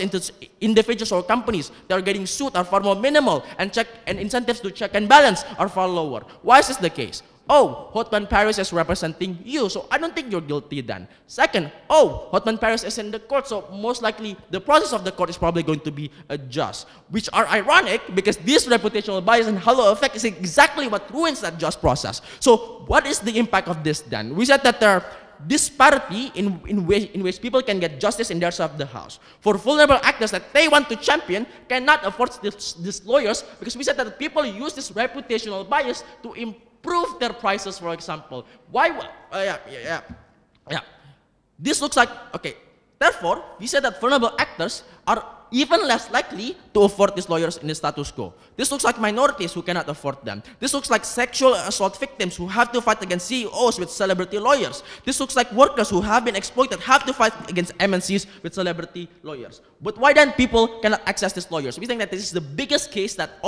individuals or companies that are getting sued are far more minimal, and incentives to check and balance are far lower. Why is this the case? Oh, Hotman Paris is representing you, so I don't think you're guilty then. Second, oh, Hotman Paris is in the court, so most likely the process of the court is probably going to be just, which are ironic because this reputational bias and halo effect is exactly what ruins that just process. So what is the impact of this then? We said that there are disparity in which people can get justice in their side of the house. For vulnerable actors that they want to champion cannot afford these lawyers, because we said that people use this reputational bias to improve their prices, for example. Why? This looks like, okay. Therefore, we said that vulnerable actors are even less likely to afford these lawyers in the status quo. This looks like minorities who cannot afford them. This looks like sexual assault victims who have to fight against CEOs with celebrity lawyers. This looks like workers who have been exploited have to fight against MNCs with celebrity lawyers. But why then people cannot access these lawyers? We think that this is the biggest case that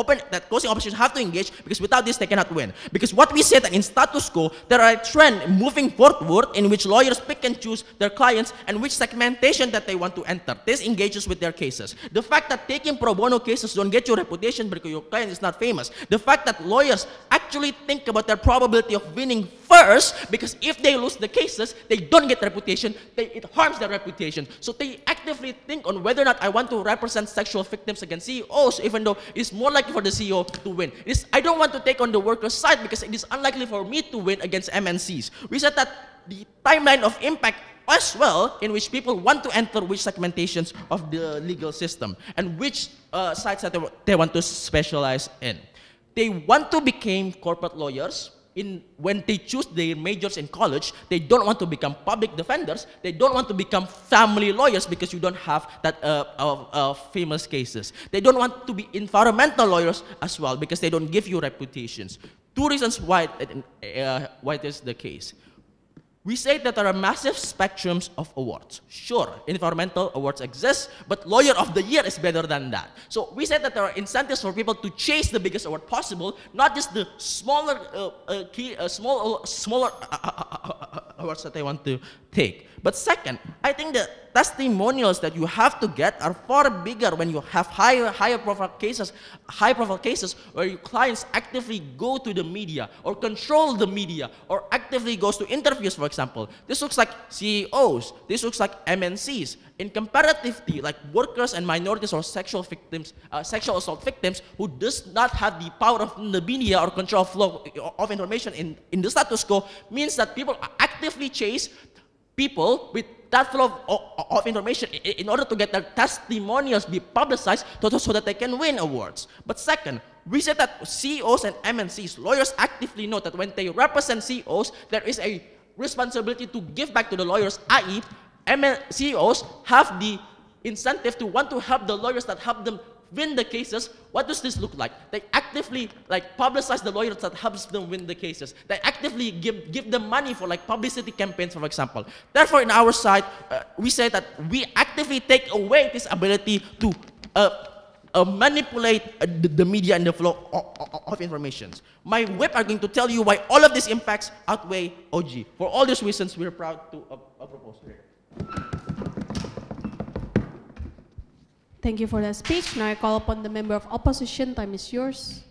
closing opposition have to engage, because without this they cannot win. Because what we said that in status quo, there are a trend moving forward in which lawyers pick and choose their clients and which segmentation that they want to enter. This engages with their cases. cases. The fact that taking pro bono cases don't get you reputation because your client is not famous. The fact that lawyers actually think about their probability of winning first, because if they lose the cases, they don't get reputation, it harms their reputation. So they actively think on whether or not I want to represent sexual victims against CEOs, even though it's more likely for the CEO to win. I don't want to take on the workers' side because it is unlikely for me to win against MNCs. We said that the timeline of impact as well, in which people want to enter which segmentations of the legal system and which sites that they want to specialize in. They want to become corporate lawyers. When they choose their majors in college, they don't want to become public defenders. They don't want to become family lawyers because you don't have that famous cases. They don't want to be environmental lawyers as well because they don't give you reputations. Two reasons why it is the case. We say that there are massive spectrums of awards. Sure, environmental awards exist, but Lawyer of the Year is better than that. So we said that there are incentives for people to chase the biggest award possible, not just the smaller awards that they want to take. But second, I think the testimonials that you have to get are far bigger when you have high profile cases where your clients actively go to the media or control the media or actively goes to interviews, for example. This looks like CEOs, this looks like MNCs. In comparatively, like workers and minorities or sexual assault victims who does not have the power of the media or control flow of information in the status quo, means that people actively chase people with that flow of information in order to get their testimonials be publicized so that they can win awards. But second, we said that CEOs and MNCs, lawyers actively know that when they represent CEOs, there is a responsibility to give back to the lawyers, i.e., CEOs have the incentive to want to help the lawyers that help them win the cases. What does this look like? They actively publicize the lawyers that helps them win the cases. They actively give them money for publicity campaigns, for example. Therefore, in our side, we say that we actively take away this ability to manipulate the media and the flow of information. My whip are going to tell you why all of these impacts outweigh OG. For all these reasons, we're proud to propose here. Thank you for that speech. Now I call upon the member of opposition. Time is yours.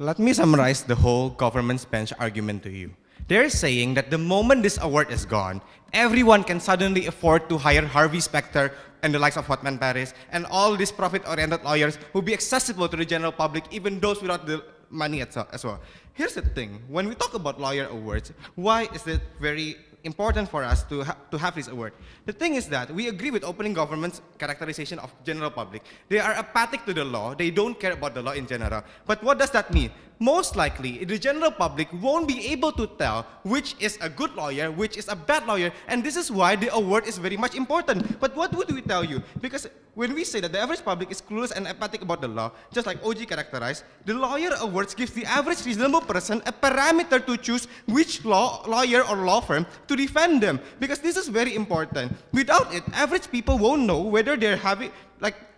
Let me summarize the whole government's bench argument to you. They're saying that the moment this award is gone, everyone can suddenly afford to hire Harvey Specter and the likes of Hotman Paris and all these profit-oriented lawyers who be accessible to the general public, even those without the money as well. Here's the thing, when we talk about lawyer awards, why is it very important for us to have this award? The thing is that we agree with opening government's characterization of general public. They are apathic to the law. They don't care about the law in general. But what does that mean? Most likely, the general public won't be able to tell which is a good lawyer, which is a bad lawyer, and this is why the award is very much important. But what would we tell you? Because when we say that the average public is clueless and apathic about the law, just like OG characterized, the lawyer awards gives the average reasonable person a parameter to choose which lawyer or law firm to defend them. Because this is very important. Without it, average people won't know whether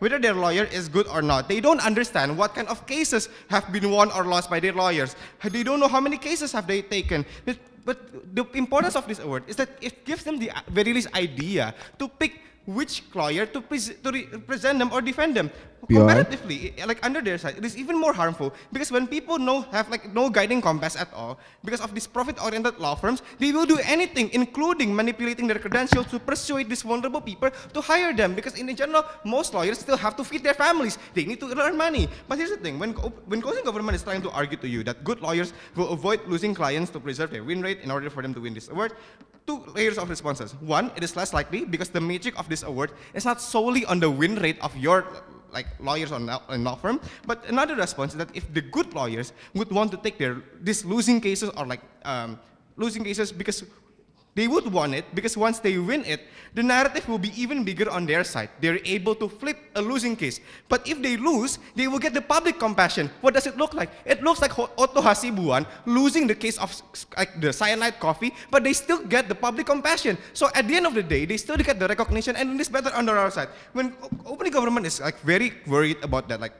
whether their lawyer is good or not. They don't understand what kind of cases have been won or lost by their lawyers. They don't know how many cases have they taken. But the importance of this award is that it gives them the very least idea to pick which lawyer to represent them or defend them. Comparatively, under their side, it is even more harmful because when people have no guiding compass at all, because of these profit-oriented law firms, they will do anything, including manipulating their credentials to persuade these vulnerable people to hire them. Because in general, most lawyers still have to feed their families. They need to earn money. But here's the thing: when opposing government is trying to argue to you that good lawyers will avoid losing clients to preserve their win rate in order for them to win this award, two layers of responses. One, it is less likely because the metric of this award is not solely on the win rate of your lawyers or law firm, but another response is that if the good lawyers would want to take these losing cases or losing cases because They would want it because once they win it, the narrative will be even bigger on their side. They're able to flip a losing case. But if they lose, they will get the public compassion. What does it look like? It looks like Otto Hasibuan losing the case of like the cyanide coffee, but they still get the public compassion. So at the end of the day, they still get the recognition, and it is better under our side. When opening government is like very worried about that, like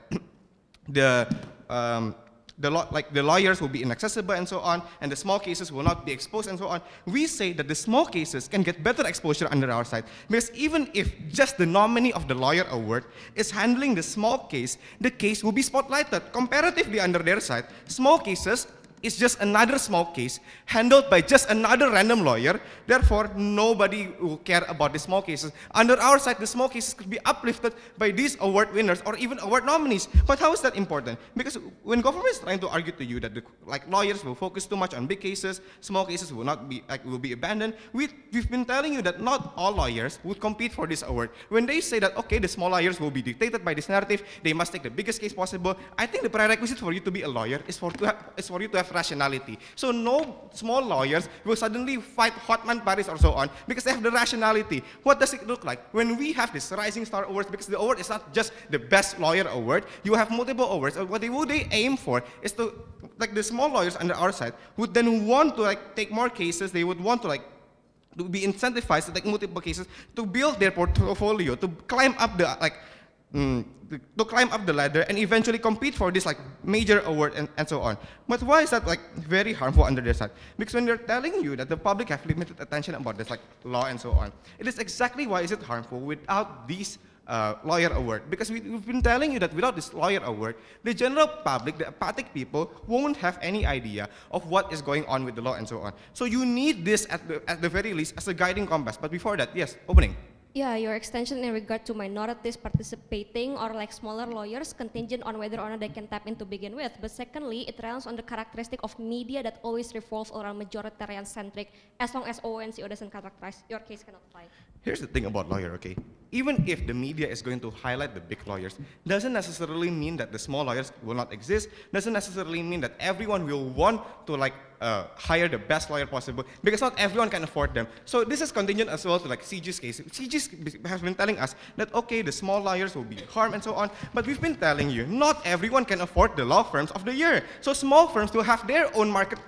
the lawyers will be inaccessible and so on, and the small cases will not be exposed and so on. We say that the small cases can get better exposure under our side, because even if just the nominee of the lawyer award is handling the small case, the case will be spotlighted. Comparatively under their side, small cases is just another small case handled by just another random lawyer. Therefore, nobody will care about the small cases. Under our side, the small cases could be uplifted by these award winners or even award nominees. But how is that important? Because when government is trying to argue to you that lawyers will focus too much on big cases, small cases will not be will be abandoned, we've been telling you that not all lawyers would compete for this award. When they say that, okay, the small lawyers will be dictated by this narrative, they must take the biggest case possible, I think the prerequisite for you to be a lawyer is for you to have rationality. So no small lawyers will suddenly fight Hotman Paris or so on because they have the rationality. What does it look like? When we have this Rising Star Awards, because the award is not just the best lawyer award, you have multiple awards. What they aim for is to, like the small lawyers under our side would then want to take more cases. They would want to be incentivized to take multiple cases to build their portfolio, to climb up the to climb up the ladder and eventually compete for this major award and so on. But why is that very harmful under their side? Because when they're telling you that the public have limited attention about this law and so on, it is exactly why is it harmful without these lawyer award. Because we've been telling you that without this lawyer award, the general public, the apathic people, won't have any idea of what is going on with the law and so on. So you need this at the very least as a guiding compass. But before that, yes, opening. Yeah, your extension in regard to minorities participating or smaller lawyers contingent on whether or not they can tap in to begin with. But secondly, it relies on the characteristic of media that always revolves around majoritarian-centric. As long as ONCO doesn't characterize, your case cannot fly. Here's the thing about lawyer, okay? Even if the media is going to highlight the big lawyers, doesn't necessarily mean that the small lawyers will not exist, doesn't necessarily mean that everyone will want to hire the best lawyer possible, because not everyone can afford them. So this is contingent as well to CG's case. CG has been telling us that, okay, the small lawyers will be harmed and so on, but we've been telling you, not everyone can afford the law firms of the year. So small firms will have their own market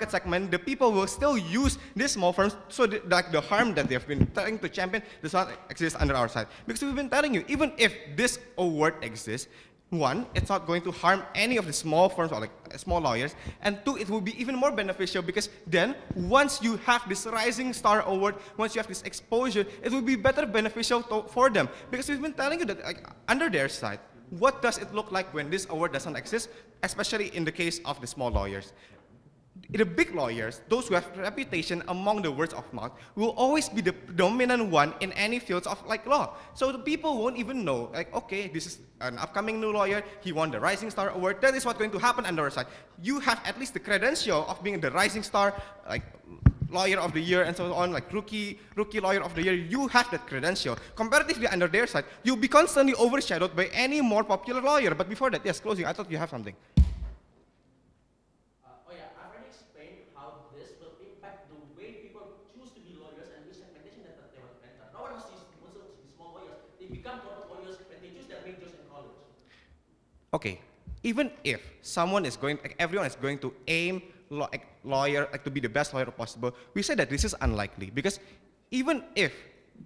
segment. The people will still use these small firms, so the harm that they've been trying to champion does not exist under our side. Because we've been telling you, even if this award exists, one, it's not going to harm any of the small firms or small lawyers, and two, it will be even more beneficial because then once you have this Rising Star Award, once you have this exposure, it will be better beneficial for them. Because we've been telling you that under their side, what does it look like when this award doesn't exist, especially in the case of the small lawyers? The big lawyers, those who have reputation among the words of mouth, will always be the dominant one in any fields of law. So the people won't even know, okay, this is an upcoming new lawyer, he won the Rising Star Award, that is what's going to happen under our side. You have at least the credential of being the Rising Star, lawyer of the year and so on, rookie lawyer of the year. You have that credential. Comparatively under their side, you'll be constantly overshadowed by any more popular lawyer. But before that, yes, closing, I thought you have something. Okay, even if someone is going, everyone is going to aim lawyer to be the best lawyer possible, we say that this is unlikely because even if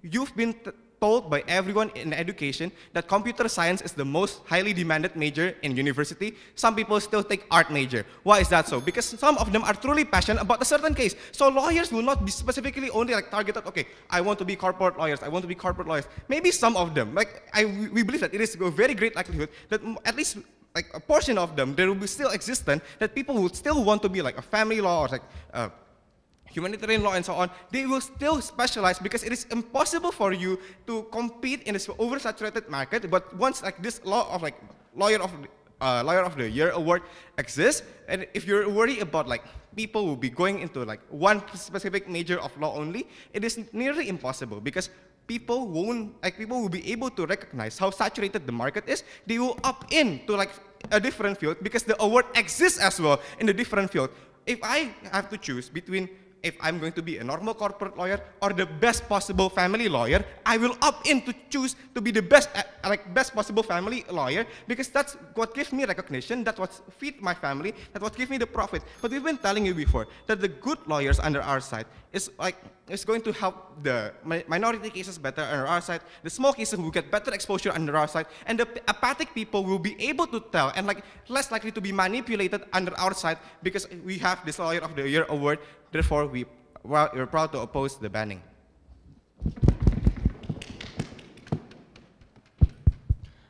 you've been told by everyone in education that computer science is the most highly demanded major in university, some people still take art major. Why is that so? Because some of them are truly passionate about a certain case. So lawyers will not be specifically only targeted, okay, I want to be corporate lawyers, I want to be corporate lawyers. Maybe some of them, we believe that it is a very great likelihood that at least a portion of them, there will be still existent, that people who still want to be a family law or humanitarian law and so on, they will still specialize because it is impossible for you to compete in this oversaturated market. But once this law of lawyer of the year award exists, and if you're worried about people will be going into one specific major of law only, it is nearly impossible because people will be able to recognize how saturated the market is. They will opt in to a different field because the award exists as well in a different field. If I have to choose between if I'm going to be a normal corporate lawyer or the best possible family lawyer, I will opt in to choose to be the best possible family lawyer, because that's what gives me recognition, that's what feeds my family, that's what gives me the profit. But we've been telling you before that the good lawyers under our side is going to help the minority cases better under our side, the small cases will get better exposure under our side, and the apathic people will be able to tell and less likely to be manipulated under our side, because we have this Lawyer of the Year award. Therefore, we're proud to oppose the banning.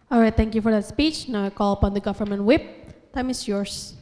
All right, thank you for that speech. Now I call upon the government whip. Time is yours.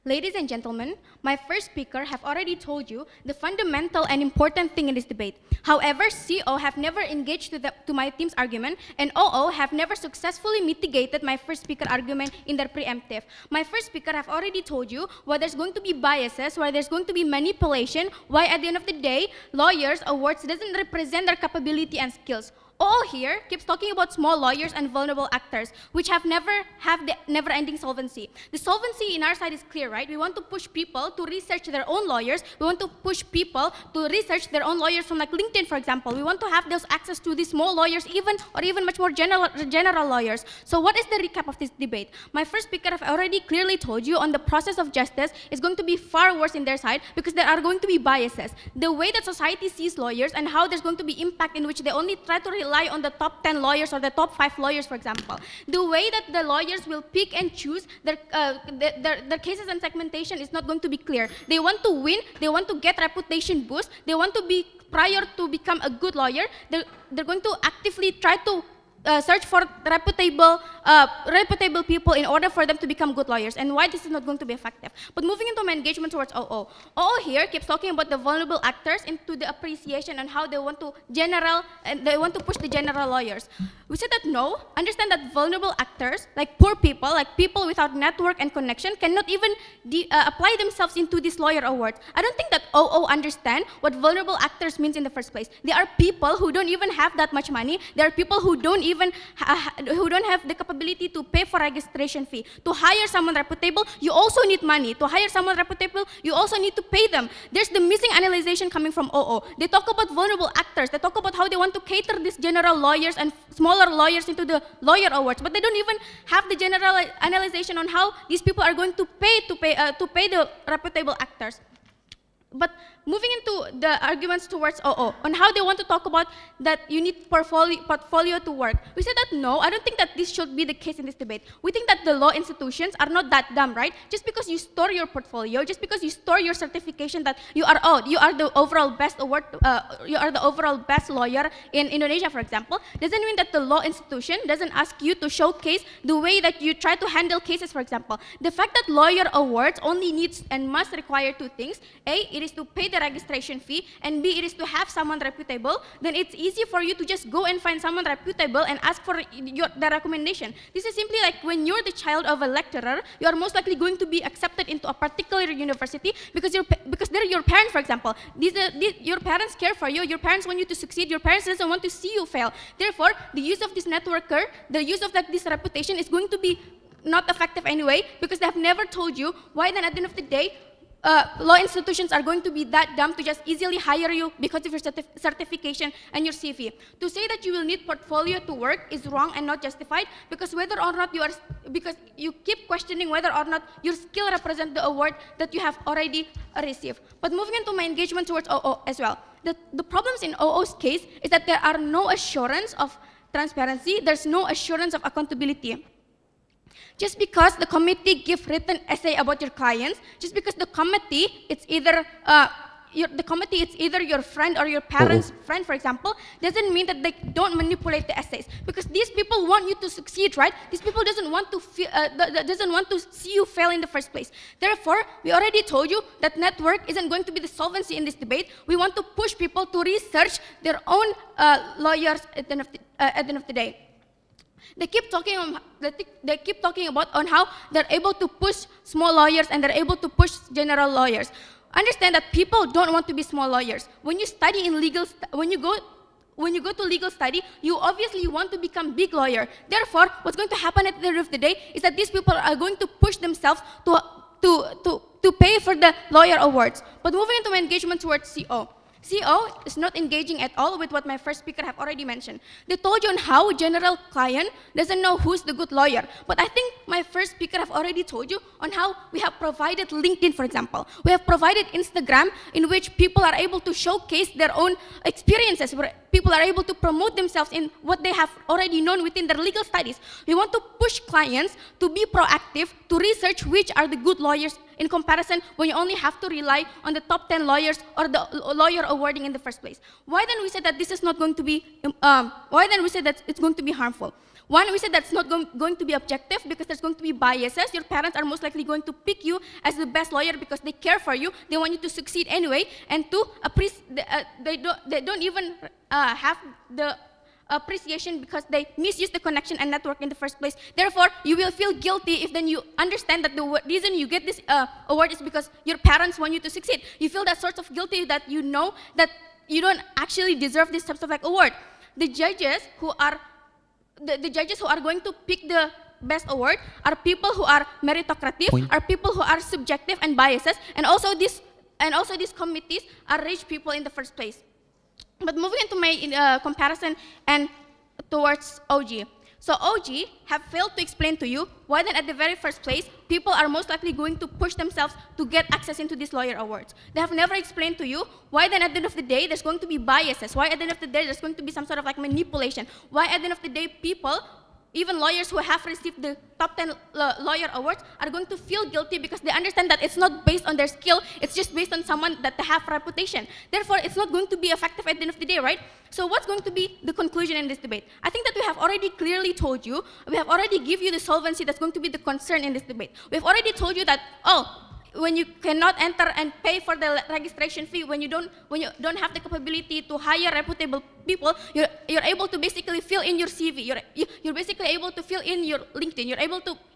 Ladies and gentlemen, my first speaker have already told you the fundamental and important thing in this debate. However, CO have never engaged to my team's argument, and OO have never successfully mitigated my first speaker argument in their preemptive. My first speaker have already told you why there's going to be biases, why there's going to be manipulation, why at the end of the day, lawyers awards doesn't represent their capability and skills. All here keeps talking about small lawyers and vulnerable actors, which have the never-ending solvency. The solvency in our side is clear, right? We want to push people to research their own lawyers. We want to push people to research their own lawyers from LinkedIn, for example. We want to have those access to these small lawyers, or even much more general lawyers. So what is the recap of this debate? My first speaker have already clearly told you on the process of justice is going to be far worse in their side because there are going to be biases. The way that society sees lawyers and how there's going to be impact in which they only try to rely on the top 10 lawyers or the top 5 lawyers, for example. The way that the lawyers will pick and choose their cases and segmentation is not going to be clear. They want to win, they want to get reputation boost, they want to be, prior to become a good lawyer, they're going to actively try to search for reputable people in order for them to become good lawyers, and why this is not going to be effective. But moving into my engagement towards OO. OO here keeps talking about the vulnerable actors into the appreciation and how they want to push the general lawyers. We said that no, understand that vulnerable actors, like poor people, like people without network and connection, cannot even apply themselves into this lawyer awards. I don't think that OO understand what vulnerable actors means in the first place. They are people who don't even have that much money. They are people who don't have the capability to pay for registration fee. To hire someone reputable, you also need money. To hire someone reputable, you also need to pay them. There's the missing analyzation coming from OO. They talk about vulnerable actors. They talk about how they want to cater these general lawyers and smaller lawyers into the lawyer awards, but they don't even have the general analyzation on how these people are going to pay the reputable actors. But moving into the arguments towards OO, on how they want to talk about that you need portfolio to work. We said that no, I don't think that this should be the case in this debate. We think that the law institutions are not that dumb, right? Just because you store your portfolio, just because you store your certification that you are the overall best award, you are the overall best lawyer in Indonesia, for example, doesn't mean that the law institution doesn't ask you to showcase the way that you try to handle cases, for example. The fact that lawyer awards only needs and must require 2 things. A, it is to pay the registration fee, and B, it is to have someone reputable. Then it's easy for you to just go and find someone reputable and ask for the recommendation. This is simply like when you're the child of a lecturer, you are most likely going to be accepted into a particular university because they're your parents, for example. Your parents care for you, your parents want you to succeed, your parents doesn't want to see you fail. Therefore, the use of this networker, the use of this reputation is going to be not effective anyway, because they have never told you why then at the end of the day, law institutions are going to be that dumb to just easily hire you because of your certification and your CV. To say that you will need portfolio to work is wrong and not justified, because whether or not because you keep questioning whether or not your skill represents the award that you have already received. But moving into my engagement towards OO as well. The problems in OO's case is that there are no assurance of transparency, there's no assurance of accountability. Just because the committee give written essay about your clients, just because the committee, it's either the committee is either your friend or your parents' friend, for example, doesn't mean that they don't manipulate the essays, because these people want you to succeed, right? These people doesn't want to see you fail in the first place. Therefore, we already told you that network isn't going to be the solvency in this debate. We want to push people to research their own lawyers at the end of the day. They keep talking about on how they're able to push small lawyers and they're able to push general lawyers. Understand that people don't want to be small lawyers. When you study in legal, when you go to legal study, you obviously want to become big lawyer. Therefore, what's going to happen at the end of the day is that these people are going to push themselves to pay for the lawyer awards. But moving into my engagement towards CO. CO is not engaging at all with what my first speaker have already mentioned. They told you on how general client doesn't know who's the good lawyer. But I think my first speaker have already told you on how we have provided LinkedIn, for example. We have provided Instagram, in which people are able to showcase their own experiences, where people are able to promote themselves in what they have already known within their legal studies. We want to push clients to be proactive, to research which are the good lawyers, in comparison when you only have to rely on the top 10 lawyers or the lawyer awarding in the first place. Why then we say that this is not going to be, why then we say that it's going to be harmful? One, we said that's not going to be objective because there's going to be biases. Your parents are most likely going to pick you as the best lawyer because they care for you. They want you to succeed anyway. And two, they don't even have the appreciation because they misuse the connection and network in the first place. Therefore, you will feel guilty if then you understand that the reason you get this award is because your parents want you to succeed. You feel that sort of guilty that you know that you don't actually deserve this type of award. The judges who are going to pick the best award are people who are meritocratic, are people who are subjective and biases, and also these committees are rich people in the first place. But moving into my comparison and towards OG. So OG have failed to explain to you why then at the very first place, people are most likely going to push themselves to get access into these lawyer awards. They have never explained to you why then at the end of the day, there's going to be biases. Why at the end of the day, there's going to be some sort of manipulation. Why at the end of the day, people, even lawyers who have received the top 10 lawyer awards, are going to feel guilty because they understand that it's not based on their skill, it's just based on someone that they have reputation. Therefore, it's not going to be effective at the end of the day, right? So what's going to be the conclusion in this debate? I think that we have already clearly told you, we have already given you the solvency that's going to be the concern in this debate. We've already told you that, when you cannot enter and pay for the registration fee, when you don't have the capability to hire reputable people, you're able to basically fill in your CV. You're basically able to fill in your LinkedIn.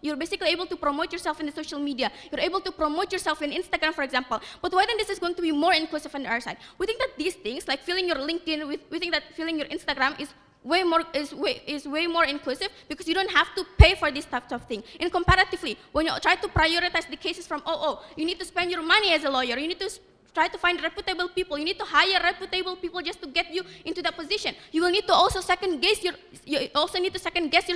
You're basically able to promote yourself in the social media. You're able to promote yourself in Instagram, for example. But why then this is going to be more inclusive on our side? We think that these things, like filling your LinkedIn, we think that filling your Instagram is way more inclusive because you don't have to pay for this type of thing. And comparatively, when you try to prioritize the cases from you need to spend your money as a lawyer. You need to try to find reputable people. You need to hire reputable people just to get you into that position. You will need to also second guess your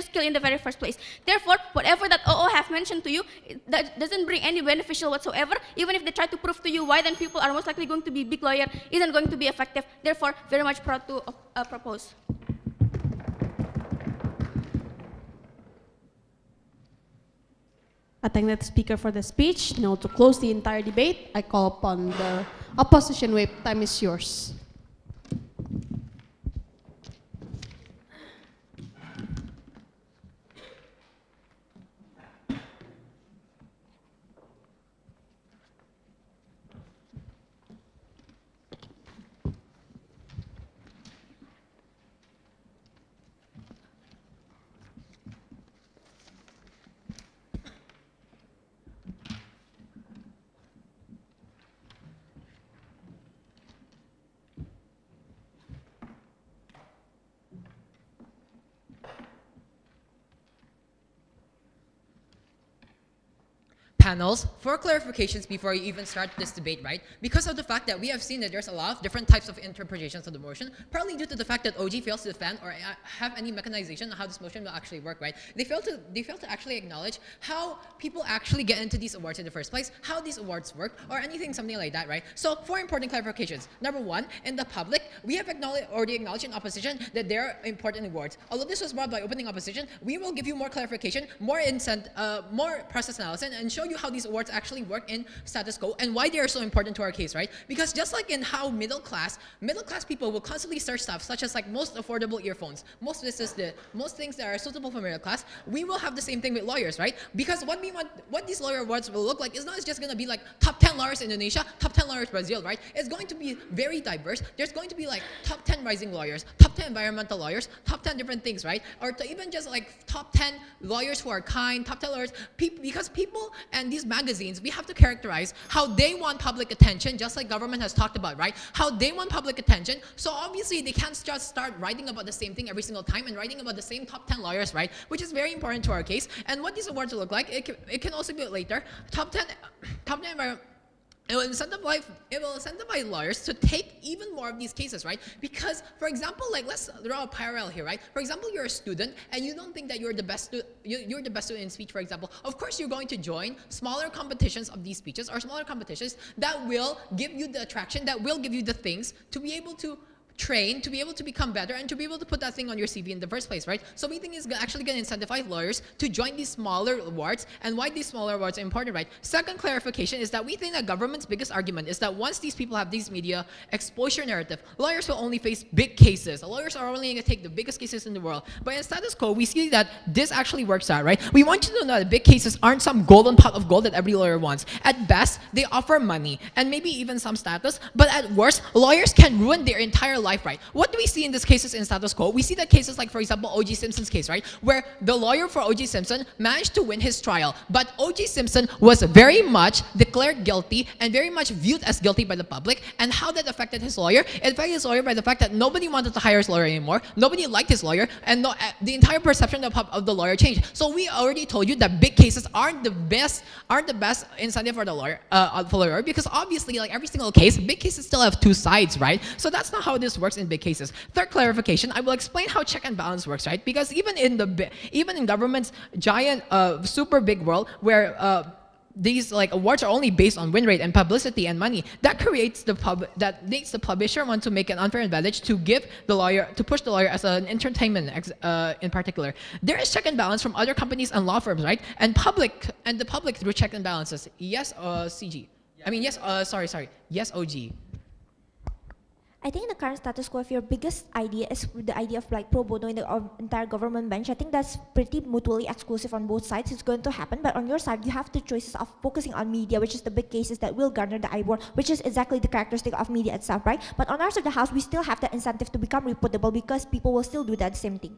skill in the very first place. Therefore, whatever that have mentioned to you, that doesn't bring any beneficial whatsoever. Even if they try to prove to you why then people are most likely going to be big lawyer, isn't going to be effective. Therefore, very much proud to propose. I thank the speaker for the speech. Now to close the entire debate, I call upon the opposition whip. Time is yours. Panels, for clarifications before you even start this debate, right? Because of the fact that we have seen that there's a lot of different types of interpretations of the motion, partly due to the fact that OG fails to defend or have any mechanization on how this motion will actually work, right? They fail to actually acknowledge how people actually get into these awards in the first place, how these awards work, or anything, something like that, right? So, 4 important clarifications. Number 1, in the public, we have already acknowledged in opposition that there are important awards. Although this was brought by opening opposition, we will give you more clarification, more process analysis, and show you you how these awards actually work in status quo and why they are so important to our case, right? Because just like in how middle class people will constantly search stuff such as like most affordable earphones, most things that are suitable for middle class, we will have the same thing with lawyers, right? Because what these lawyer awards will look like is not just going to be like top 10 lawyers in Indonesia, top 10 lawyers Brazil, right? It's going to be very diverse. There's going to be like top 10 rising lawyers, top 10 environmental lawyers, top 10 different things, right? Or to even just like top 10 lawyers who are kind, top 10 lawyers, because people and these magazines, we have to characterize how they want public attention, just like government has talked about, right? How they want public attention. So obviously they can't just start writing about the same thing every single time and writing about the same top 10 lawyers, right? Which is very important to our case. And what these awards will look like, it can also be later. Top 10 environment. It will incentivize lawyers to take even more of these cases, right? Because, for example, like let's draw a parallel here, right? For example, you're a student and you don't think that you're the best student in speech, for example. Of course, you're going to join smaller competitions of these speeches or smaller competitions that will give you the attraction, that will give you the things to be able to train, to be able to become better, and to be able to put that thing on your CV in the first place, right? So we think it's actually going to incentivize lawyers to join these smaller awards, and why these smaller awards are important, right? Second clarification is that we think that government's biggest argument is that once these people have these media exposure narrative, lawyers will only face big cases. Lawyers are only going to take the biggest cases in the world. But in status quo, we see that this actually works out, right? We want you to know that big cases aren't some golden pot of gold that every lawyer wants. At best, they offer money and maybe even some status, but at worst, lawyers can ruin their entire life, right? What do we see in these cases in status quo? We see that cases like, for example, O.J. Simpson's case, right? Where the lawyer for O.J. Simpson managed to win his trial, but O.J. Simpson was very much declared guilty and very much viewed as guilty by the public. And how that affected his lawyer? It affected his lawyer by the fact that nobody wanted to hire his lawyer anymore. Nobody liked his lawyer, and the entire perception of the lawyer changed. So we already told you that big cases aren't the best incentive for the lawyer, because obviously, like every single case, big cases still have two sides, right? So that's not how this works in big cases. Third clarification, I will explain how check and balance works, right? Because even in government's giant, super big world where these like awards are only based on win rate and publicity and money, that makes the publisher want to make an unfair advantage to push the lawyer as an entertainment in particular. There is check and balance from other companies and law firms, right? And the public through check and balances. Yes, CG. I mean, yes, yes, OG. I think in the current status quo, if your biggest idea is the idea of like pro bono in the entire government bench, I think that's pretty mutually exclusive on both sides. It's going to happen, but on your side, you have the choices of focusing on media, which is the big cases that will garner the award, which is exactly the characteristic of media itself, right? But on our side of the house, we still have the incentive to become reputable because people will still do that same thing.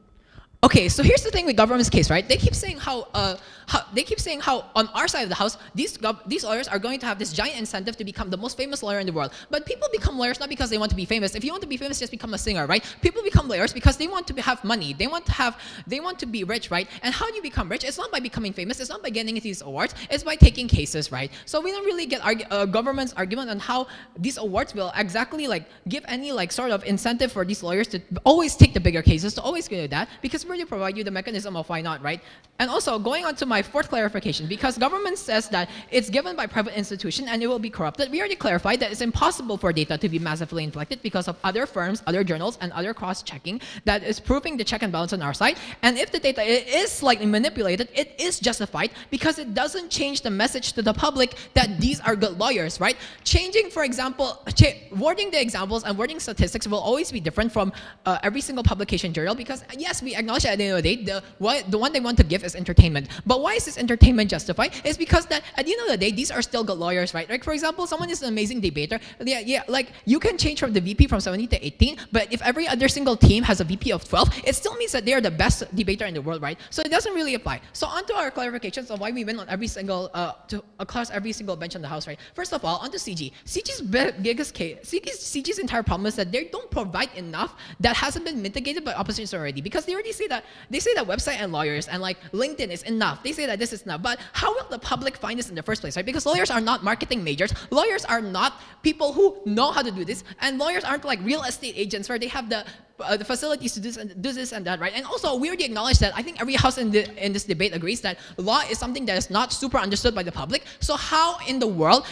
Okay, so here's the thing with government's case, right? They keep saying how on our side of the house, these lawyers are going to have this giant incentive to become the most famous lawyer in the world. But people become lawyers not because they want to be famous. If you want to be famous, just become a singer, right? People become lawyers because they want to have money. They want to be rich, right? And how do you become rich? It's not by becoming famous. It's not by getting these awards. It's by taking cases, right? So we don't really get government's argument on how these awards will exactly like give any like sort of incentive for these lawyers to always take the bigger cases, to always do that, because we're to provide you the mechanism of why not, right? And also going on to my fourth clarification, because government says that it's given by private institution and it will be corrupted, we already clarified that it's impossible for data to be massively inflected because of other firms, other journals, and other cross-checking that is proving the check and balance on our side. And if the data is slightly manipulated, it is justified because it doesn't change the message to the public that these are good lawyers, right? Changing, for example, wording the examples and wording statistics will always be different from every single publication journal, because yes, we acknowledge that at the end of the day, the one they want to give is entertainment. But why is this entertainment justified? It's because that at the end of the day, these are still good lawyers, right? Like for example, someone is an amazing debater. Yeah, like you can change from the VP from 17 to 18, but if every other single team has a VP of 12, it still means that they are the best debater in the world, right? So it doesn't really apply. So onto our clarifications on why we win on every single across every single bench in the house, right? First of all, onto CG. CG's biggest case, CG's entire problem is that they don't provide enough that hasn't been mitigated by oppositions already, because they already say that website and lawyers and like LinkedIn is enough. They say that this is enough, but how will the public find this in the first place, right? Because lawyers are not marketing majors. Lawyers are not people who know how to do this, and lawyers aren't like real estate agents where they have the the facilities to do this and that, right? And also, we already acknowledge that I think every house in this debate agrees that law is something that is not super understood by the public. So how in the world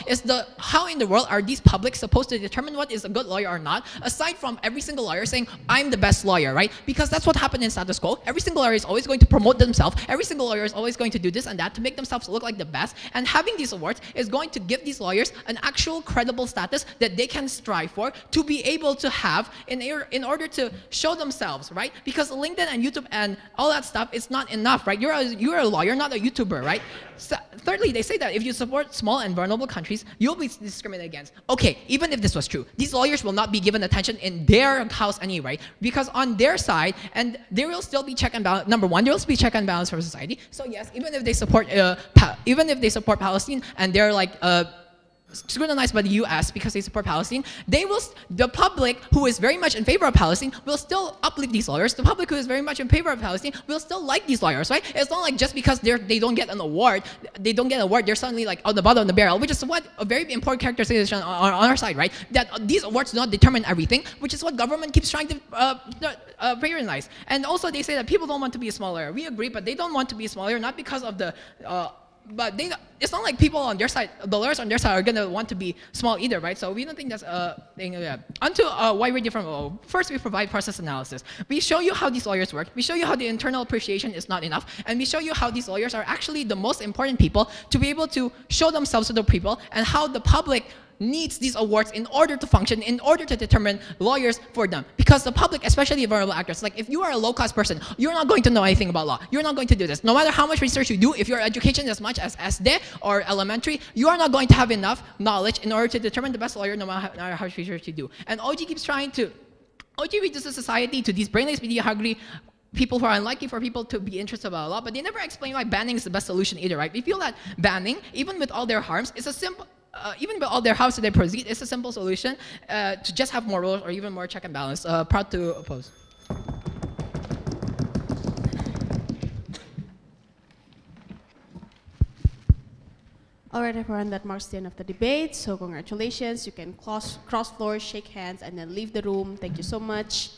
are these publics supposed to determine what is a good lawyer or not, aside from every single lawyer saying, I'm the best lawyer, right? Because that's what happened in status quo. Every single lawyer is always going to promote themselves. Every single lawyer is always going to do this and that to make themselves look like the best. And having these awards is going to give these lawyers an actual credible status that they can strive for to be able to have in order to show themselves, right? Because LinkedIn and YouTube and all that stuff is not enough, right? You're a lawyer, not a YouTuber, right? So, thirdly, they say that if you support small and vulnerable countries, you'll be discriminated against. Okay, even if this was true, these lawyers will not be given attention in their house anyway, because on their side, and there will still be check and balance. Number one, there will still be check and balance for society. So yes, even if they support Palestine and they're like scrutinized by the U.S. because they support Palestine, the public who is very much in favor of Palestine will still uplift these lawyers. The public who is very much in favor of Palestine will still like these lawyers, right? It's not like just because they don't get an award, they're suddenly like on the bottom of the barrel, which is what a very important characterization on our side, right? That these awards do not determine everything, which is what government keeps trying to patronize. And also they say that people don't want to be a small lawyer. We agree, but they don't want to be a small lawyer, not because of the it's not like people on their side, the lawyers on their side are going to want to be small either, right? So we don't think that's a thing. Onto why we're different. First, we provide process analysis. We show you how these lawyers work. We show you how the internal appreciation is not enough. And we show you how these lawyers are actually the most important people to be able to show themselves to the people, and how the public needs these awards in order to function, in order to determine lawyers for them. Because the public, especially vulnerable actors, like if you are a low-class person, you're not going to know anything about law. You're not going to do this. No matter how much research you do, if your education is as much as SD or elementary, you are not going to have enough knowledge in order to determine the best lawyer no matter how much research you do. And OG keeps trying to, OG reduces society to these brainless, media-hungry people who are unlikely for people to be interested about law, but they never explain why banning is the best solution either, right? We feel that banning, even with all their harms, is a simple, even with all their harms that they proceed, it's a simple solution to just have more rules or even more check and balance. Proud to oppose. All right, everyone, that marks the end of the debate. So congratulations. You can cross floors, shake hands, and then leave the room. Thank you so much.